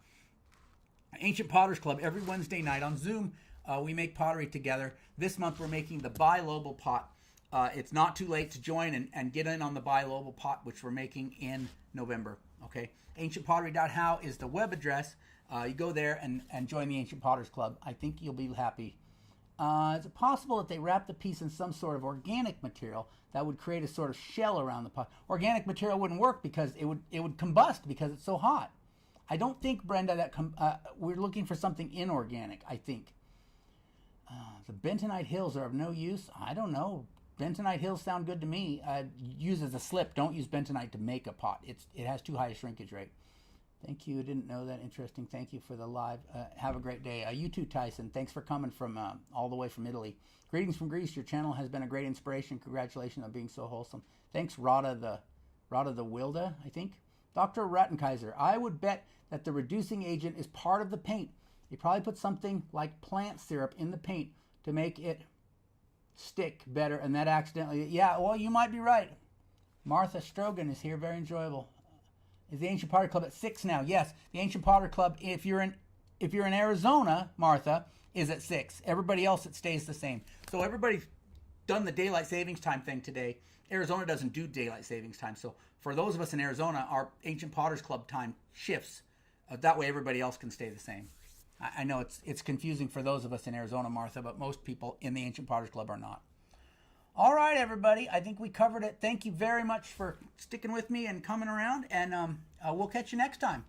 Ancient Potters Club, every Wednesday night on Zoom, we make pottery together. This month, we're making the bilobal pot. It's not too late to join and get in on the bilobal pot, which we're making in November. Okay, ancientpottery.how is the web address. You go there and join the Ancient Potters Club. I think you'll be happy. Is it possible that they wrap the piece in some sort of organic material that would create a sort of shell around the pot? Organic material wouldn't work because it would combust because it's so hot. I don't think, Brenda, that we're looking for something inorganic, I think. The bentonite hills are of no use. I don't know. Bentonite hills sound good to me. Use as a slip. Don't use bentonite to make a pot. It has too high a shrinkage rate. Thank you. Didn't know that. Interesting. Thank you for the live. Have a great day. You too, Tyson. Thanks for coming from all the way from Italy. Greetings from Greece. Your channel has been a great inspiration. Congratulations on being so wholesome. Thanks, Rada the Wilda, I think. Dr. Rattenkaiser. I would bet that the reducing agent is part of the paint. They probably put something like plant syrup in the paint to make it stick better, and that accidentally... Yeah, well, you might be right. Martha Strogan is here. Very enjoyable. Is the Ancient Potter Club at 6 now? Yes, the Ancient Potter Club, if you're in Arizona, Martha, is at 6. Everybody else, it stays the same. So everybody's done the daylight savings time thing today. Arizona doesn't do daylight savings time. So for those of us in Arizona, our Ancient Potters Club time shifts. That way everybody else can stay the same. I know it's confusing for those of us in Arizona, Martha, but most people in the Ancient Potters Club are not. All right, everybody. I think we covered it. Thank you very much for sticking with me and coming around, and we'll catch you next time.